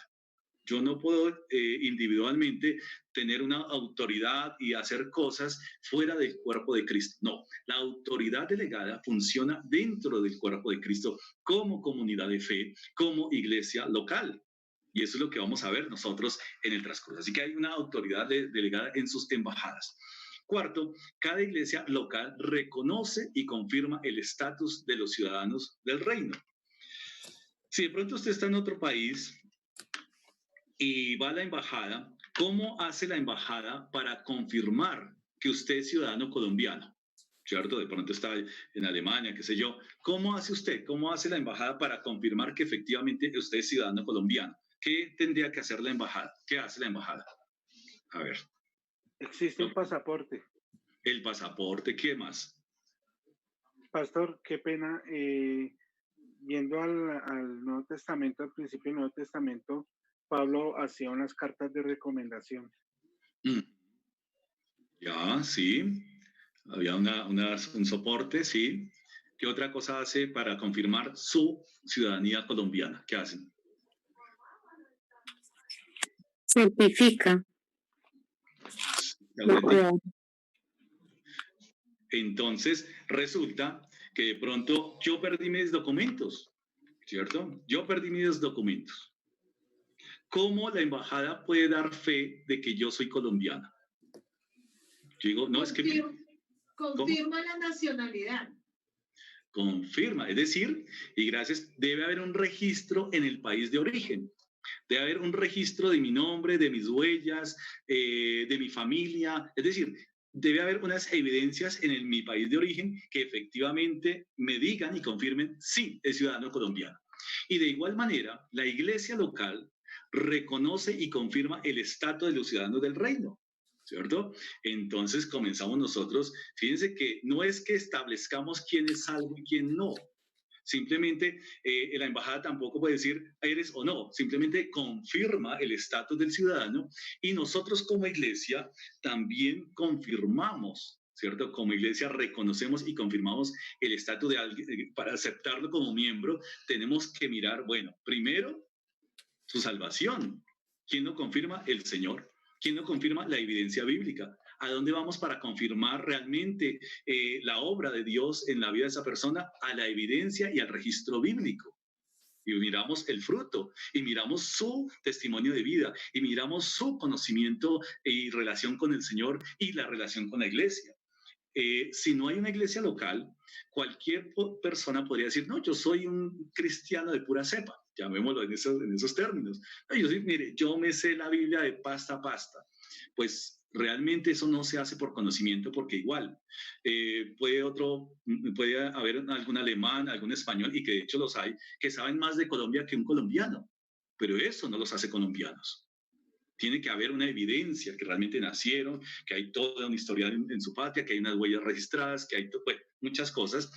Yo no puedo individualmente tener una autoridad y hacer cosas fuera del cuerpo de Cristo. No, la autoridad delegada funciona dentro del cuerpo de Cristo como comunidad de fe, como iglesia local. Y eso es lo que vamos a ver nosotros en el transcurso. Así que hay una autoridad delegada en sus embajadas. Cuarto, cada iglesia local reconoce y confirma el estatus de los ciudadanos del reino. Si de pronto usted está en otro país y va a la embajada, ¿cómo hace la embajada para confirmar que usted es ciudadano colombiano? ¿Cierto? De pronto está en Alemania, qué sé yo. ¿Cómo hace usted? ¿Cómo hace la embajada para confirmar que efectivamente usted es ciudadano colombiano? ¿Qué tendría que hacer la embajada? ¿Qué hace la embajada? A ver. Existe un pasaporte. El pasaporte, ¿qué más? Pastor, qué pena. Yendo al Nuevo Testamento, al principio del Nuevo Testamento, Pablo hacía unas cartas de recomendación. Ya, sí. Había un soporte, sí. ¿Qué otra cosa hace para confirmar su ciudadanía colombiana? ¿Qué hacen? Certifica. Entonces, resulta que de pronto yo perdí mis documentos, ¿cierto? Yo perdí mis documentos. ¿Cómo la embajada puede dar fe de que yo soy colombiana? Yo digo, no, es que... Confirma la nacionalidad. Confirma, es decir, y gracias, debe haber un registro en el país de origen. Debe haber un registro de mi nombre, de mis huellas, de mi familia. Es decir, debe haber unas evidencias en mi país de origen que efectivamente me digan y confirmen, sí, es ciudadano colombiano. Y de igual manera, la iglesia local reconoce y confirma el estatus de los ciudadanos del reino, ¿cierto? Entonces comenzamos nosotros, fíjense que no es que establezcamos quién es salvo y quién no. Simplemente la embajada tampoco puede decir eres o no, simplemente confirma el estatus del ciudadano y nosotros como iglesia también confirmamos, ¿cierto? Como iglesia reconocemos y confirmamos el estatus de alguien. Para aceptarlo como miembro tenemos que mirar, bueno, primero su salvación. ¿Quién lo confirma? El Señor. ¿Quién lo confirma? La evidencia bíblica. ¿A dónde vamos para confirmar realmente la obra de Dios en la vida de esa persona? A la evidencia y al registro bíblico. Y miramos el fruto, y miramos su testimonio de vida, y miramos su conocimiento y relación con el Señor y la relación con la iglesia. Si no hay una iglesia local, cualquier persona podría decir, no, yo soy un cristiano de pura cepa, llamémoslo en esos términos. No, mire, yo me sé la Biblia de pasta a pasta. Pues realmente eso no se hace por conocimiento, porque igual puede haber algún alemán, algún español, y que de hecho los hay, que saben más de Colombia que un colombiano, pero eso no los hace colombianos. Tiene que haber una evidencia que realmente nacieron, que hay toda una historia en su patria, que hay unas huellas registradas, que hay muchas cosas.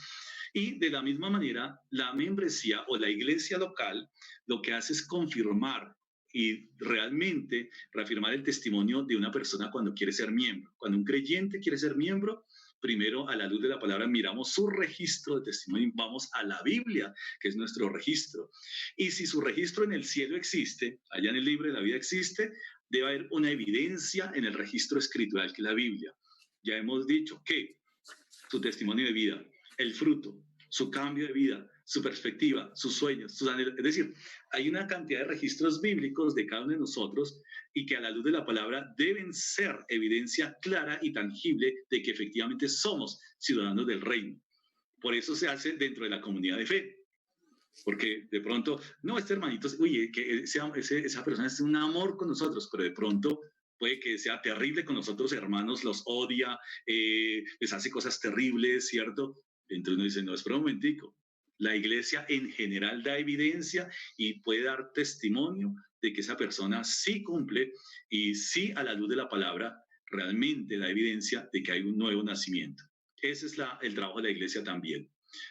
Y de la misma manera, la membresía o la iglesia local lo que hace es confirmar y realmente reafirmar el testimonio de una persona cuando quiere ser miembro. Cuando un creyente quiere ser miembro, primero a la luz de la palabra miramos su registro de testimonio, vamos a la Biblia, que es nuestro registro. Y si su registro en el cielo existe, allá en el libro de la vida existe, debe haber una evidencia en el registro escritural que es la Biblia. Ya hemos dicho que su testimonio de vida, el fruto, su cambio de vida, su perspectiva, sus sueños, sus anhelos. Es decir, hay una cantidad de registros bíblicos de cada uno de nosotros y que a la luz de la palabra deben ser evidencia clara y tangible de que efectivamente somos ciudadanos del reino. Por eso se hace dentro de la comunidad de fe. Porque de pronto, no, este hermanito, oye, que esa persona es un amor con nosotros, pero de pronto puede que sea terrible con nosotros, hermanos, los odia, les hace cosas terribles, ¿cierto? Entonces uno dice, no, espera un momentico. La iglesia en general da evidencia y puede dar testimonio de que esa persona sí cumple y sí a la luz de la palabra realmente da evidencia de que hay un nuevo nacimiento. Ese es el trabajo de la iglesia también.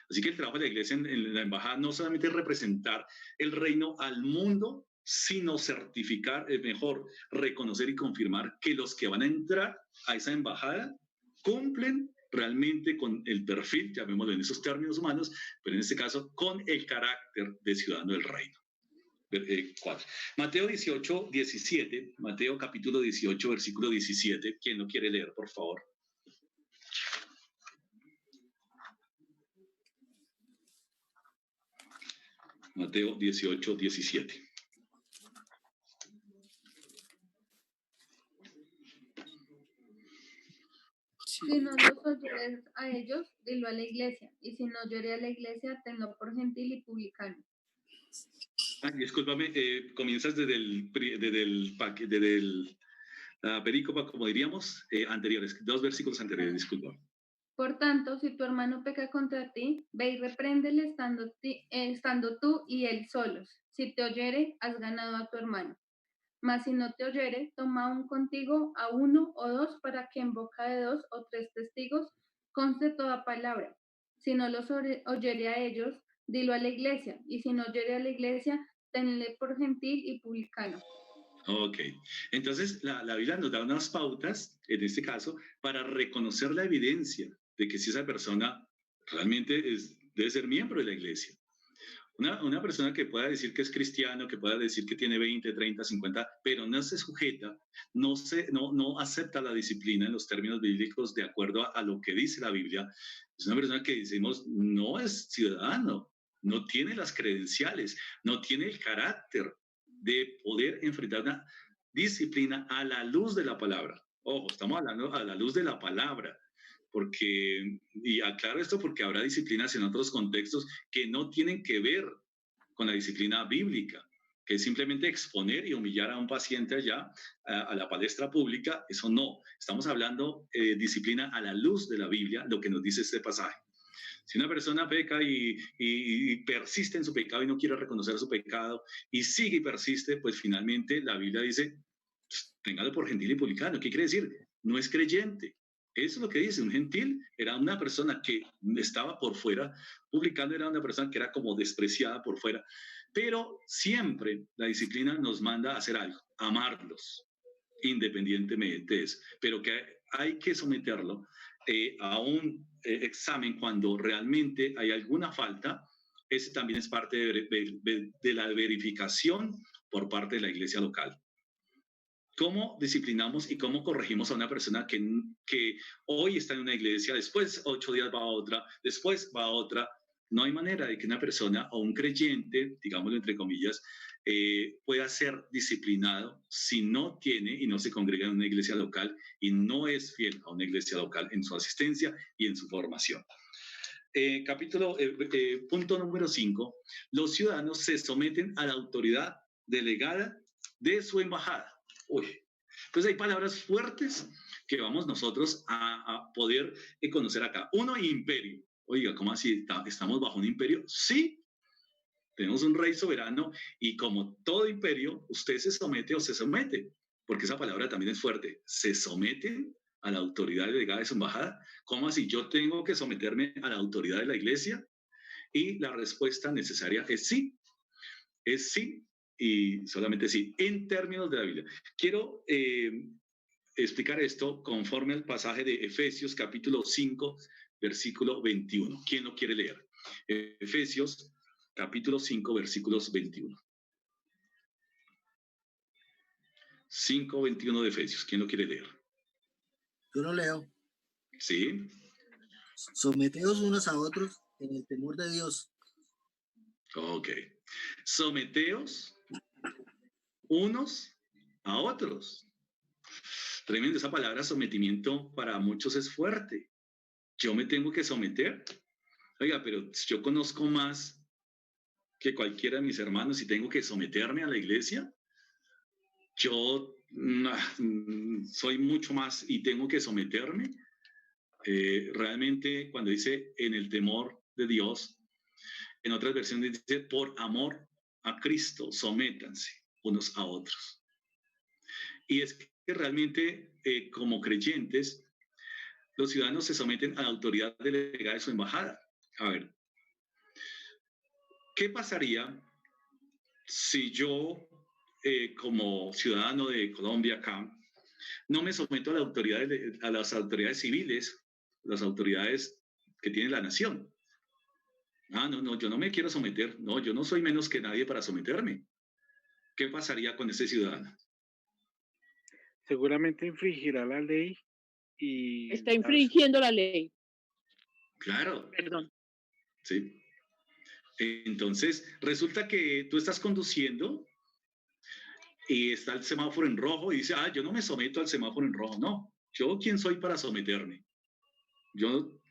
Así que el trabajo de la iglesia en la embajada no solamente es representar el reino al mundo, sino certificar, es mejor, reconocer y confirmar que los que van a entrar a esa embajada cumplen realmente con el perfil, llamémoslo en esos términos humanos, pero en este caso con el carácter de ciudadano del reino. 4. Mateo 18, 17. Mateo capítulo 18, versículo 17. ¿Quién lo quiere leer, por favor? Mateo 18, 17. Si no los oyeres a ellos, dilo a la iglesia. Y si no oyere a la iglesia, tenlo por gentil y publicano. Discúlpame, comienzas desde la perícopa, como diríamos, anteriores, 2 versículos anteriores, disculpa. Por tanto, si tu hermano peca contra ti, ve y repréndele estando tú y él solos. Si te oyere, has ganado a tu hermano. Mas si no te oyere, toma aún contigo a 1 o 2, para que en boca de 2 o 3 testigos conste toda palabra. Si no los oyere a ellos, dilo a la iglesia. Y si no oyere a la iglesia, tenle por gentil y publicano. Ok, entonces la Biblia nos da unas pautas, en este caso, para reconocer la evidencia de que si esa persona realmente debe ser miembro de la iglesia. Una persona que pueda decir que es cristiano, que pueda decir que tiene 20, 30, 50, pero no se sujeta, no acepta la disciplina en los términos bíblicos de acuerdo a lo que dice la Biblia, es una persona que decimos no es ciudadano, no tiene las credenciales, no tiene el carácter de poder enfrentar una disciplina a la luz de la palabra. Ojo, estamos hablando a la luz de la palabra. Y aclaro esto porque habrá disciplinas en otros contextos que no tienen que ver con la disciplina bíblica, que es simplemente exponer y humillar a un paciente allá a la palestra pública. Eso no, estamos hablando de disciplina a la luz de la Biblia, lo que nos dice este pasaje. Si una persona peca y persiste en su pecado y no quiere reconocer su pecado y sigue y persiste, pues finalmente la Biblia dice, téngalo por gentil y publicano. ¿Qué quiere decir? No es creyente. Eso es lo que dice, un gentil era una persona que estaba por fuera, publicano era una persona que era como despreciada por fuera, pero siempre la disciplina nos manda a hacer algo, amarlos, independientemente de eso, pero que hay que someterlo a un examen cuando realmente hay alguna falta. Ese también es parte de la verificación por parte de la iglesia local. ¿Cómo disciplinamos y cómo corregimos a una persona que hoy está en una iglesia, después 8 días va a otra, después va a otra? No hay manera de que una persona o un creyente, digámoslo entre comillas, pueda ser disciplinado si no tiene y no se congrega en una iglesia local y no es fiel a una iglesia local en su asistencia y en su formación. Punto número 5. Los ciudadanos se someten a la autoridad delegada de su embajada. Uy, pues hay palabras fuertes que vamos nosotros a poder conocer acá. 1, imperio. Oiga, ¿cómo así? ¿Estamos bajo un imperio? Sí, tenemos un rey soberano y como todo imperio, usted se somete o se somete, porque esa palabra también es fuerte. ¿Se someten a la autoridad delegada de su embajada? ¿Cómo así? ¿Yo tengo que someterme a la autoridad de la iglesia? Y la respuesta necesaria es sí. Es sí. Y solamente sí, en términos de la Biblia. Quiero explicar esto conforme al pasaje de Efesios capítulo 5, versículo 21. ¿Quién lo quiere leer? Efesios capítulo 5, versículos 21. 5, 21 de Efesios. ¿Quién lo quiere leer? Yo lo leo. Sí. Someteos unos a otros en el temor de Dios. Ok. Someteos unos a otros. Tremendo, esa palabra sometimiento para muchos es fuerte. Yo me tengo que someter. Oiga, pero yo conozco más que cualquiera de mis hermanos y tengo que someterme a la iglesia. Yo soy mucho más y tengo que someterme. Realmente cuando dice en el temor de Dios, en otras versiones dice por amor a Cristo, sométanse unos a otros. Y es que realmente como creyentes, los ciudadanos se someten a la autoridad delegada de su embajada. A ver, ¿qué pasaría si yo, como ciudadano de Colombia acá, no me someto a, a las autoridades civiles, las autoridades que tiene la nación? No, yo no me quiero someter. No, yo no soy menos que nadie para someterme. ¿qué pasaría con ese ciudadano? Seguramente infringirá la ley y Está infringiendo la ley. Claro. Perdón. Sí. Entonces, resulta que tú estás conduciendo y está el semáforo en rojo y dice, yo no me someto al semáforo en rojo. No, yo quién soy para someterme. Yo,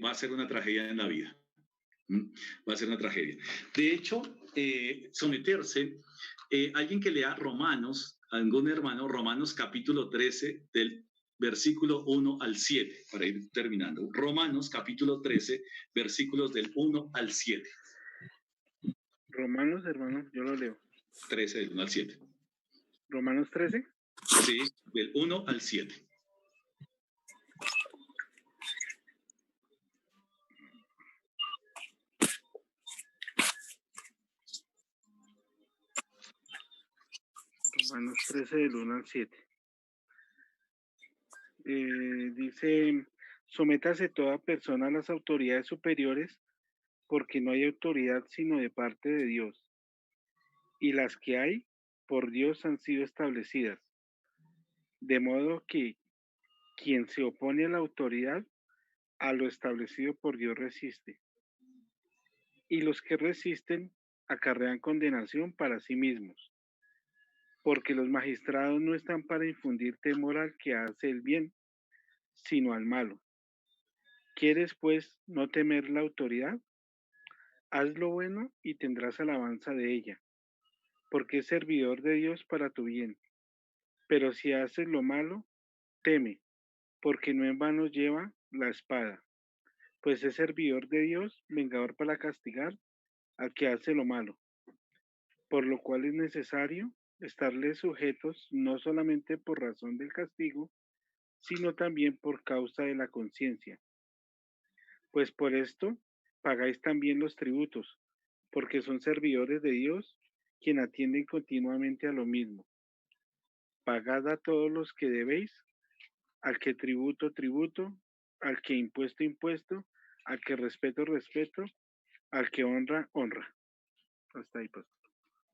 va a ser una tragedia en la vida. Va a ser una tragedia. De hecho, someterse, alguien que lea Romanos, algún hermano, Romanos capítulo 13, del versículo 1 al 7, para ir terminando. Romanos capítulo 13, versículos del 1 al 7. Romanos, hermano, yo lo leo. 13, del 1 al 7. ¿Romanos 13? Sí, del 1 al 7. Romanos 13, del 1 al 7. Dice, sométase toda persona a las autoridades superiores, porque no hay autoridad sino de parte de Dios. Y las que hay, por Dios han sido establecidas. De modo que quien se opone a la autoridad, a lo establecido por Dios resiste. Y los que resisten acarrean condenación para sí mismos, porque los magistrados no están para infundir temor al que hace el bien, sino al malo. ¿Quieres, pues, no temer la autoridad? Haz lo bueno y tendrás alabanza de ella, porque es servidor de Dios para tu bien. Pero si haces lo malo, teme, porque no en vano lleva la espada, pues es servidor de Dios, vengador para castigar al que hace lo malo. Por lo cual es necesario estarles sujetos no solamente por razón del castigo, sino también por causa de la conciencia. Pues por esto pagáis también los tributos, porque son servidores de Dios, quien atienden continuamente a lo mismo. Pagad a todos los que debéis, al que tributo, tributo, al que impuesto, impuesto, al que respeto, respeto, al que honra, honra. Hasta ahí, pastor.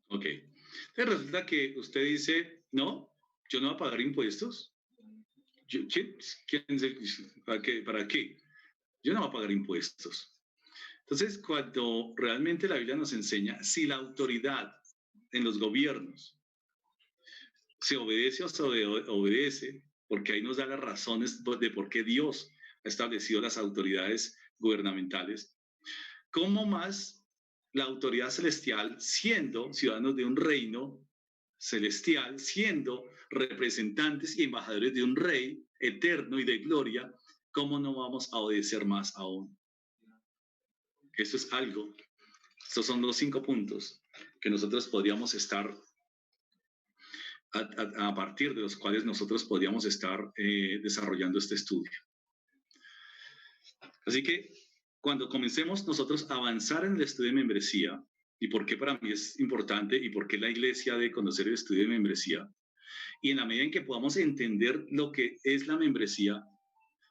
Ok. Entonces resulta que usted dice, no, yo no voy a pagar impuestos. ¿Para qué? Yo no voy a pagar impuestos. Entonces, cuando realmente la Biblia nos enseña, si la autoridad en los gobiernos se obedece o se obedece, porque ahí nos da las razones de por qué Dios ha establecido las autoridades gubernamentales, ¿cómo más la autoridad celestial, siendo ciudadanos de un reino celestial, siendo representantes y embajadores de un rey eterno y de gloria, cómo no vamos a obedecer más aún? Eso es algo. Estos son los 5 puntos que nosotros podríamos estar, a partir de los cuales nosotros podríamos estar desarrollando este estudio. Así que cuando comencemos nosotros a avanzar en el estudio de membresía, y por qué para mí es importante y por qué la iglesia debe conocer el estudio de membresía, y en la medida en que podamos entender lo que es la membresía,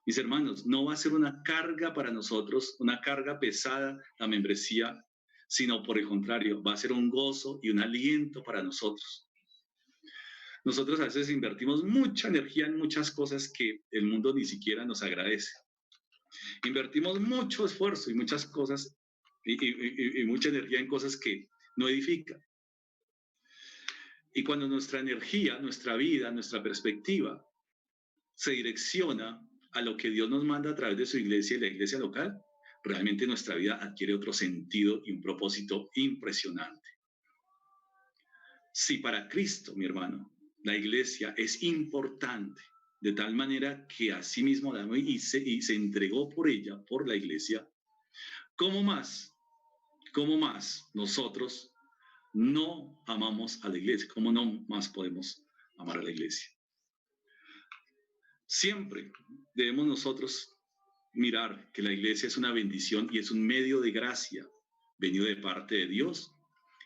mis hermanos, no va a ser una carga para nosotros, una carga pesada la membresía, sino por el contrario, va a ser un gozo y un aliento para nosotros. Nosotros a veces invertimos mucha energía en muchas cosas que el mundo ni siquiera nos agradece. Invertimos mucho esfuerzo y muchas cosas y mucha energía en cosas que no edifican. Y cuando nuestra energía, nuestra vida, nuestra perspectiva se direcciona a lo que Dios nos manda a través de su iglesia y la iglesia local, realmente nuestra vida adquiere otro sentido y un propósito impresionante. Si para Cristo, mi hermano, la iglesia es importante, de tal manera que a sí mismo la amó y se entregó por ella, por la iglesia, ¿cómo más nosotros no amamos a la iglesia? ¿Cómo no más podemos amar a la iglesia? Siempre debemos nosotros mirar que la iglesia es una bendición y es un medio de gracia venido de parte de Dios.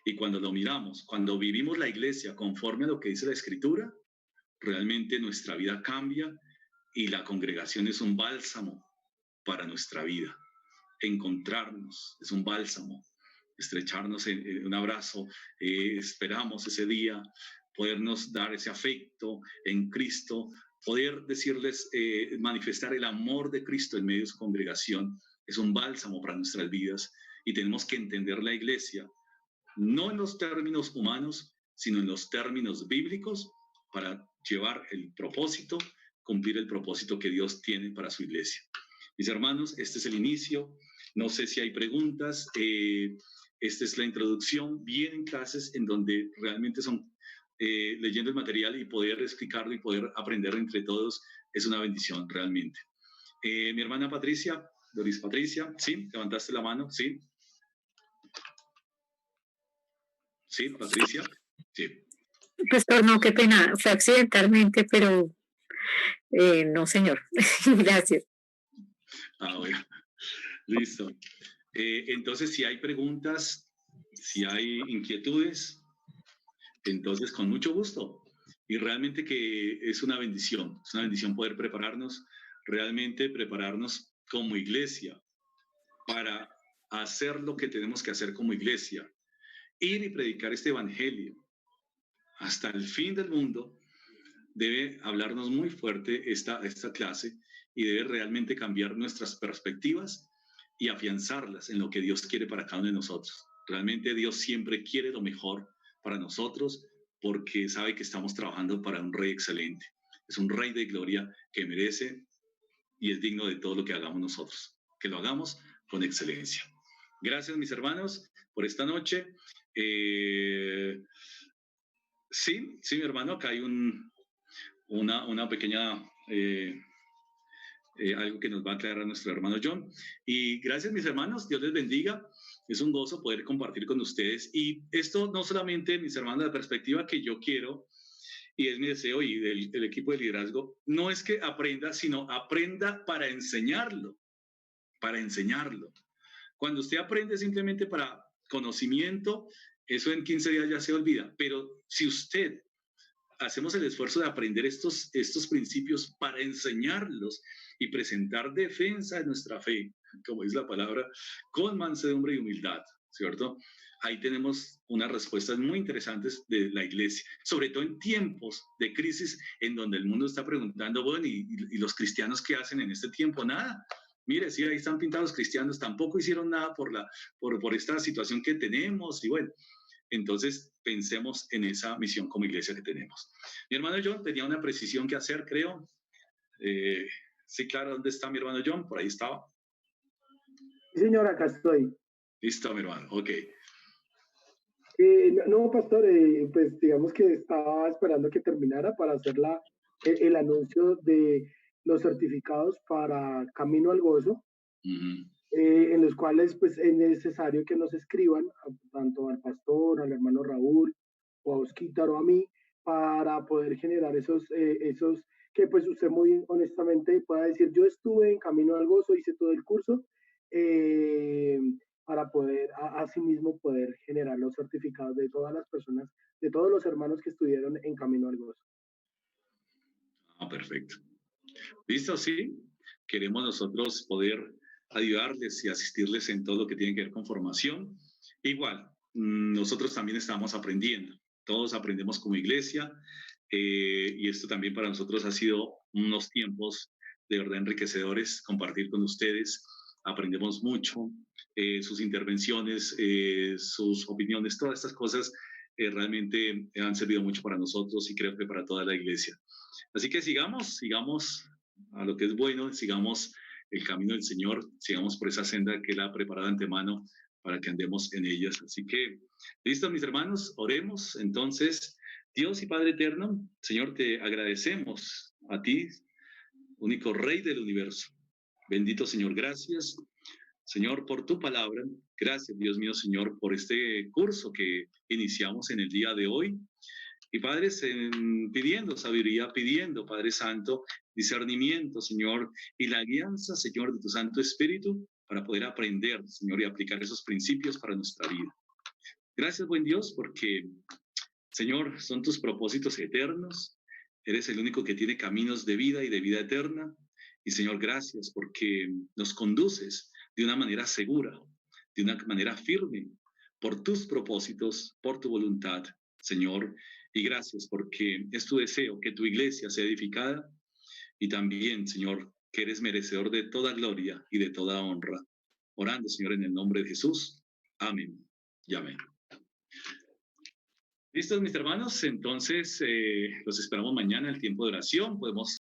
Y cuando lo miramos, cuando vivimos la iglesia conforme a lo que dice la Escritura, realmente nuestra vida cambia y la congregación es un bálsamo para nuestra vida. Encontrarnos es un bálsamo estrecharnos en un abrazo, esperamos ese día, podernos dar ese afecto en Cristo, poder decirles, manifestar el amor de Cristo en medio de su congregación, es un bálsamo para nuestras vidas y tenemos que entender la iglesia, no en los términos humanos, sino en los términos bíblicos para llevar el propósito, cumplir el propósito que Dios tiene para su iglesia. Mis hermanos, este es el inicio. No sé si hay preguntas. Esta es la introducción. Vienen clases en donde realmente son leyendo el material y poder explicarlo y poder aprender entre todos es una bendición realmente. Mi hermana Patricia, Doris Patricia, ¿sí? ¿Levantaste la mano? ¿Sí? ¿Sí, Patricia? Sí. Pastor, no, qué pena, fue accidentalmente, pero no, señor. Gracias. Bueno, listo. Entonces, si hay preguntas, si hay inquietudes, entonces con mucho gusto. Y realmente que es una bendición poder prepararnos, realmente prepararnos como iglesia para hacer lo que tenemos que hacer como iglesia, ir y predicar este evangelio hasta el fin del mundo. Debe hablarnos muy fuerte esta clase y debe realmente cambiar nuestras perspectivas y afianzarlas en lo que Dios quiere para cada uno de nosotros. Realmente Dios siempre quiere lo mejor para nosotros porque sabe que estamos trabajando para un Rey excelente. Es un Rey de gloria que merece y es digno de todo lo que hagamos nosotros. Que lo hagamos con excelencia. Gracias, mis hermanos, por esta noche. Sí, mi hermano, acá hay una pequeña... algo que nos va a aclarar nuestro hermano John. Y gracias, mis hermanos, Dios les bendiga. Es un gozo poder compartir con ustedes. Y esto no solamente, mis hermanos, la perspectiva que yo quiero, y es mi deseo y del equipo de liderazgo, no es que aprenda, sino aprenda para enseñarlo. Para enseñarlo. Cuando usted aprende simplemente para conocimiento, eso en 15 días ya se olvida. Pero si usted hacemos el esfuerzo de aprender estos principios para enseñarlos y presentar defensa de nuestra fe, como dice la palabra, con mansedumbre y humildad, ¿cierto? Ahí tenemos unas respuestas muy interesantes de la iglesia, sobre todo en tiempos de crisis en donde el mundo está preguntando, bueno, ¿y los cristianos qué hacen en este tiempo? Nada. Mire, sí, ahí están pintados cristianos, tampoco hicieron nada por esta situación que tenemos, y bueno, entonces pensemos en esa misión como iglesia que tenemos. Mi hermano John tenía una precisión que hacer, creo. Sí, claro, ¿dónde está mi hermano John? Por ahí estaba. Sí, señor, acá estoy. Listo, mi hermano, ok. No, pastor, pues digamos que estaba esperando que terminara para hacer el anuncio de los certificados para Camino al Gozo, en los cuales pues es necesario que nos escriban tanto al pastor, al hermano Raúl o a Osquitar o a mí para poder generar esos que pues usted muy honestamente pueda decir, yo estuve en Camino al Gozo, hice todo el curso, para poder asimismo poder generar los certificados de todas las personas, de todos los hermanos que estuvieron en Camino al Gozo. Perfecto. ¿Listo? Sí. Queremos nosotros poder ayudarles y asistirles en todo lo que tiene que ver con formación. Igual, nosotros también estamos aprendiendo. Todos aprendemos como iglesia y esto también para nosotros ha sido unos tiempos de verdad enriquecedores, compartir con ustedes. Aprendemos mucho. Sus intervenciones, sus opiniones, todas estas cosas realmente han servido mucho para nosotros y creo que para toda la iglesia. Así que sigamos a lo que es bueno, sigamos el camino del Señor, sigamos por esa senda que Él ha preparado de antemano para que andemos en ellas. Así que, listos, mis hermanos, oremos. Entonces, Dios y Padre eterno, Señor, te agradecemos a ti, único Rey del universo. Bendito Señor, gracias, Señor, por tu palabra. Gracias, Dios mío, Señor, por este curso que iniciamos en el día de hoy. Y Padre, pidiendo sabiduría, pidiendo, Padre Santo, discernimiento, Señor, y la alianza, Señor, de tu Santo Espíritu para poder aprender, Señor, y aplicar esos principios para nuestra vida. Gracias, buen Dios, porque, Señor, son tus propósitos eternos. Eres el único que tiene caminos de vida y de vida eterna. Y, Señor, gracias porque nos conduces de una manera segura, de una manera firme, por tus propósitos, por tu voluntad, Señor. Y gracias porque es tu deseo que tu iglesia sea edificada y también, Señor, que eres merecedor de toda gloria y de toda honra. Orando, Señor, en el nombre de Jesús. Amén y amén. ¿Listos, mis hermanos? Entonces, los esperamos mañana, el tiempo de oración. Podemos